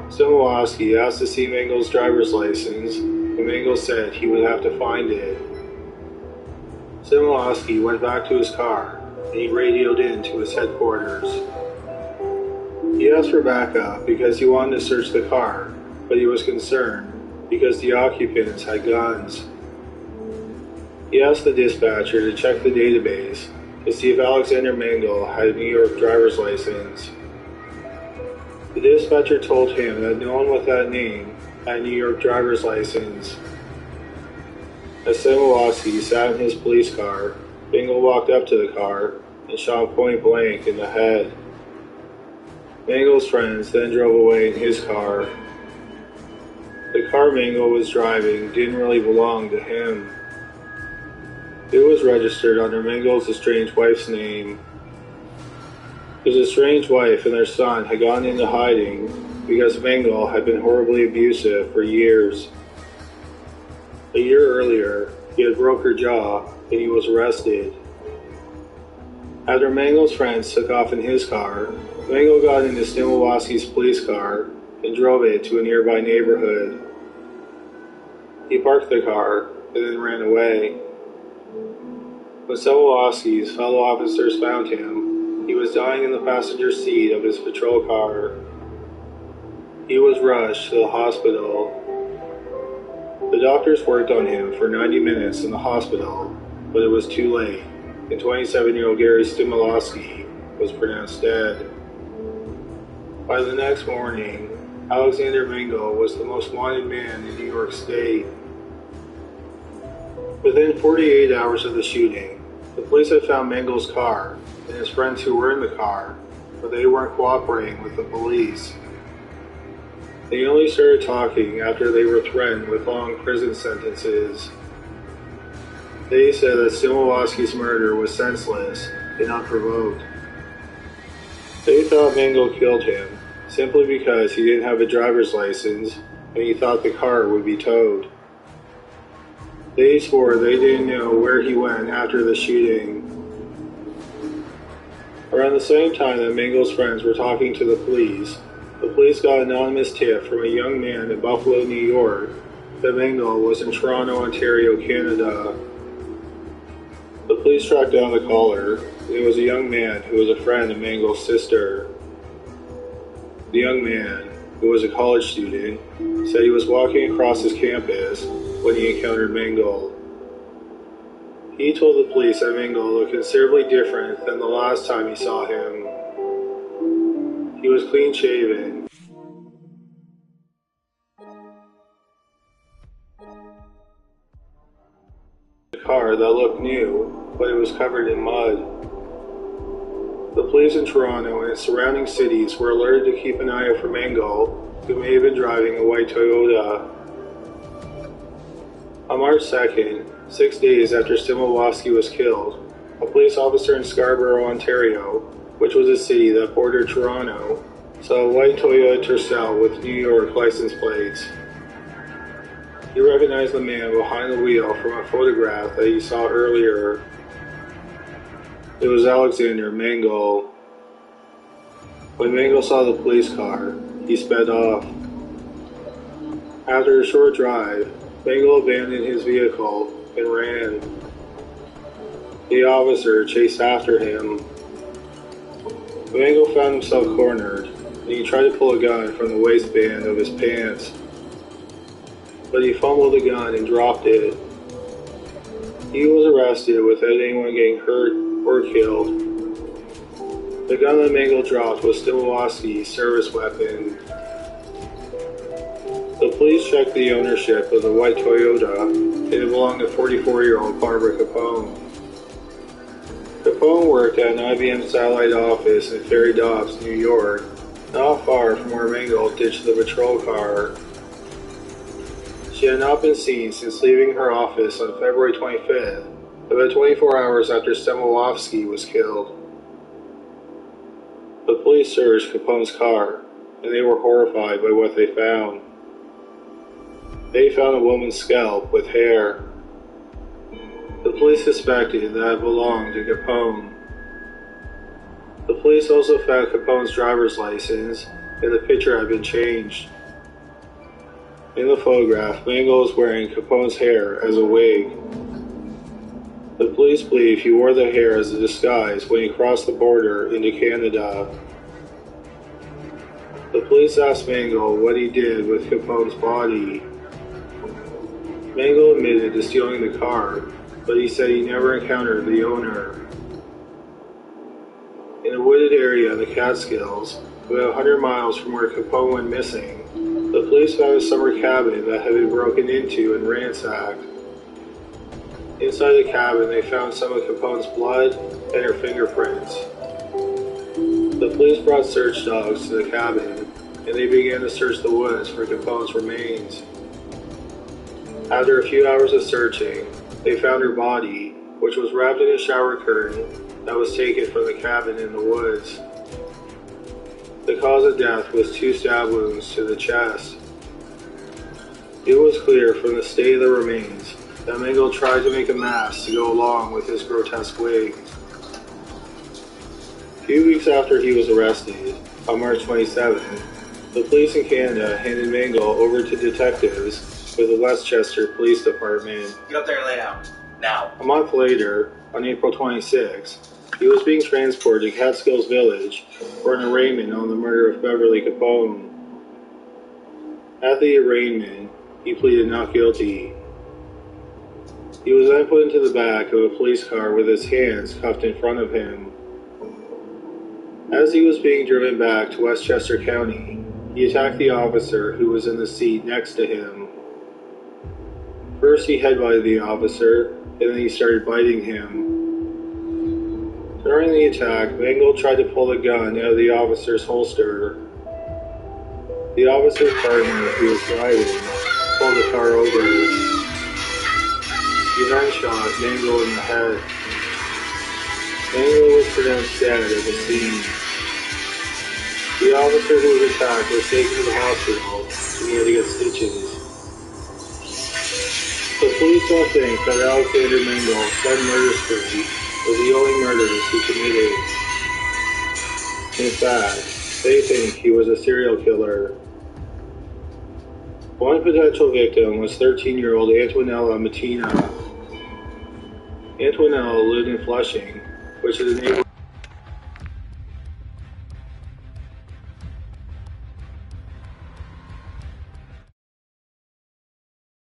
Simulowski asked to see Mengel's driver's license, and Mengel said he would have to find it. Simulowski went back to his car, and he radioed in to his headquarters. He asked for backup because he wanted to search the car, but he was concerned because the occupants had guns. He asked the dispatcher to check the database to see if Alexander Mengel had a New York driver's license. The dispatcher told him that no one with that name had a New York driver's license. As Simulowski sat in his police car, Mengel walked up to the car and shot him point blank in the head. Mengel's friends then drove away in his car. The car Mengel was driving didn't really belong to him. It was registered under Mengel's estranged wife's name. His estranged wife and their son had gone into hiding because Mengel had been horribly abusive for years. A year earlier, he had broke her jaw and he was arrested. After Mengel's friends took off in his car, Mengel got into Simulowski's police car and drove it to a nearby neighborhood. He parked the car and then ran away. When Simulowski's fellow officers found him, he was dying in the passenger seat of his patrol car. He was rushed to the hospital. The doctors worked on him for 90 minutes in the hospital, but it was too late, and 27-year-old Gary Simulowski was pronounced dead. By the next morning, Alexander Mengel was the most wanted man in New York State. Within 48 hours of the shooting, the police had found Mengel's car and his friends who were in the car, but they weren't cooperating with the police. They only started talking after they were threatened with long prison sentences. They said that Simulowski's murder was senseless and unprovoked. They thought Mengel killed him simply because he didn't have a driver's license and he thought the car would be towed. They swore they didn't know where he went after the shooting. Around the same time that Mengel's friends were talking to the police got an anonymous tip from a young man in Buffalo, New York, that Mengel was in Toronto, Ontario, Canada. The police tracked down the caller, It was a young man who was a friend of Mangel's sister. The young man, who was a college student, said he was walking across his campus when he encountered Mengel. He told the police that Mengel looked considerably different than the last time he saw him. He was clean-shaven. A car that looked new, but it was covered in mud. The police in Toronto and its surrounding cities were alerted to keep an eye out for Mengel, who may have been driving a white Toyota. On March 2nd, 6 days after Stimulowski was killed, a police officer in Scarborough, Ontario, which was a city that bordered Toronto, saw a white Toyota Tercel with New York license plates. He recognized the man behind the wheel from a photograph that he saw earlier. It was Alexander Mengel. When Mengel saw the police car, he sped off. After a short drive, Mengel abandoned his vehicle and ran. The officer chased after him. Mengel found himself cornered, and he tried to pull a gun from the waistband of his pants. But he fumbled the gun and dropped it. He was arrested without anyone getting hurt or killed. The gun that Mengel dropped was Stimulowski's service weapon. The police checked the ownership of the white Toyota, and it belonged to 44-year-old Barbara Capone. Capone worked at an IBM satellite office in Ferry Dobbs, New York, not far from where Mengel ditched the patrol car. She had not been seen since leaving her office on February 25th, about 24 hours after Stimulowski was killed. The police searched Capone's car, and they were horrified by what they found. They found a woman's scalp with hair. The police suspected that it belonged to Capone. The police also found Capone's driver's license, and the picture had been changed. In the photograph, Mengel was wearing Capone's hair as a wig. The police believe he wore the hair as a disguise when he crossed the border into Canada. The police asked Mengel what he did with Capone's body. Mengel admitted to stealing the car, but he said he never encountered the owner. In a wooded area in the Catskills, about 100 miles from where Capone went missing, the police found a summer cabin that had been broken into and ransacked. Inside the cabin, they found some of Capone's blood and her fingerprints. The police brought search dogs to the cabin, and they began to search the woods for Capone's remains. After a few hours of searching, they found her body, which was wrapped in a shower curtain that was taken from the cabin in the woods. The cause of death was 2 stab wounds to the chest. It was clear from the state of the remains that Mengel tried to make a mask to go along with his grotesque wig. A few weeks after he was arrested, on March 27th, the police in Canada handed Mengel over to detectives with the Westchester Police Department. Get up there and lay down. Now. A month later, on April 26th, he was being transported to Catskills Village for an arraignment on the murder of Beverly Capone. At the arraignment, he pleaded not guilty. He was then put into the back of a police car with his hands cuffed in front of him. As he was being driven back to Westchester County, he attacked the officer who was in the seat next to him. First he headbutted the officer, and then he started biting him. During the attack, Mengel tried to pull the gun out of the officer's holster. The officer's partner, who was driving, pulled the car over. He then shot Mengel in the head. Mengel was pronounced dead at the scene. The officer who was attacked was taken to the hospital, and he had to get stitches. The police don't think that Alexander Mengel's gun murder spree was the only murders he committed. In fact, they think he was a serial killer. One potential victim was 13-year-old Antonella Mattina. Antonella lived in Flushing which had enabled